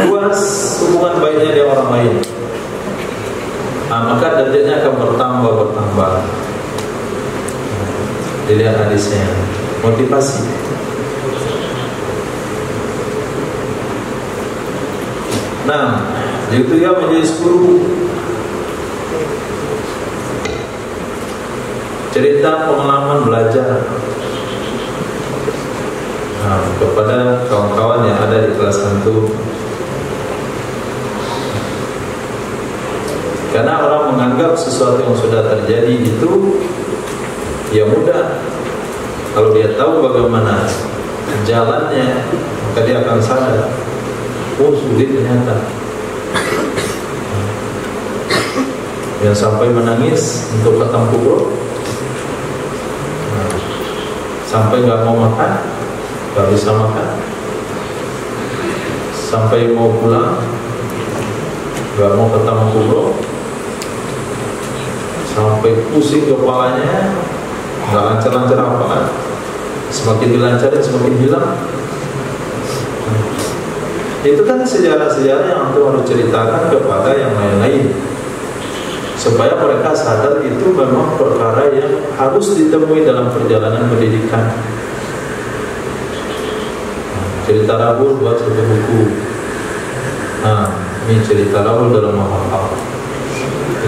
luas hubungan baiknya dia orang lain. Maka derajatnya akan bertambah. Dilihat hadisnya, motivasi. Itu ya menjadi 10 cerita pengalaman belajar kepada kawan-kawan yang ada di kelas antum. Karena orang menganggap sesuatu yang sudah terjadi itu ya mudah, Kalau dia tahu bagaimana jalannya, maka dia akan sadar, oh sulit ternyata. Yang sampai menangis untuk khatam kubro, sampai nggak mau makan, nggak bisa makan, sampai mau pulang, nggak mau khatam kubro, sampai pusing kepalanya, nggak lancar-lancar apa kan, semakin dilancarin semakin hilang. Itu kan sejarah-sejarah yang Antum harus ceritakan kepada yang lain-lain, supaya mereka sadar itu memang perkara yang harus ditemui dalam perjalanan pendidikan. Cerita Rahul buat satu buku. Nah, ini cerita Rahul dalam menghafal.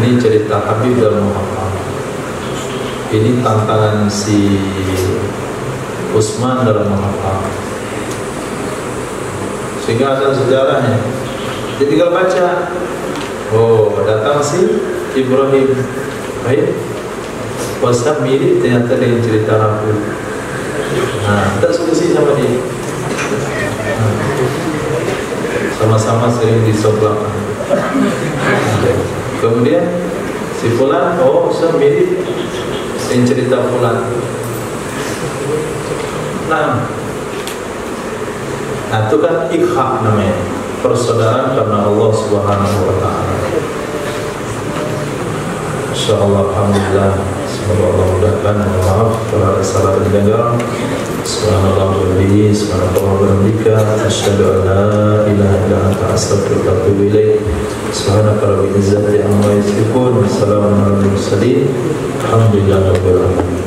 Ini cerita Habib dalam menghafal. Ini tantangan si Utsman dalam menghafal. Sehingga ada sejarahnya. Jadi tinggal baca. Oh, datang si Ibrahim. Baik. Puasa mirip ternyata dengan cerita Rahul. Nah, kita solusi sama dia. Sama-sama sering disoblakan. Kemudian si Fulan, oh saya mirip dengan cerita Fulan. Nah, itu kan ikhak namanya, persaudaraan karena Allah Subhanahu wa taala. Insyaallah, alhamdulillah, semoga Allah mudahkan. Maaf kalau ada salah dan dengar. Subhanallah wa bihamdihi, subhanallah wa bihamdika, asyhadu an la ilaha illa anta, astaghfiruka wa atubu ilaik. Subhanaka rabbil izzati amma yasifun, wa salamun alal mursalin, alhamdulillahi rabbil alamin.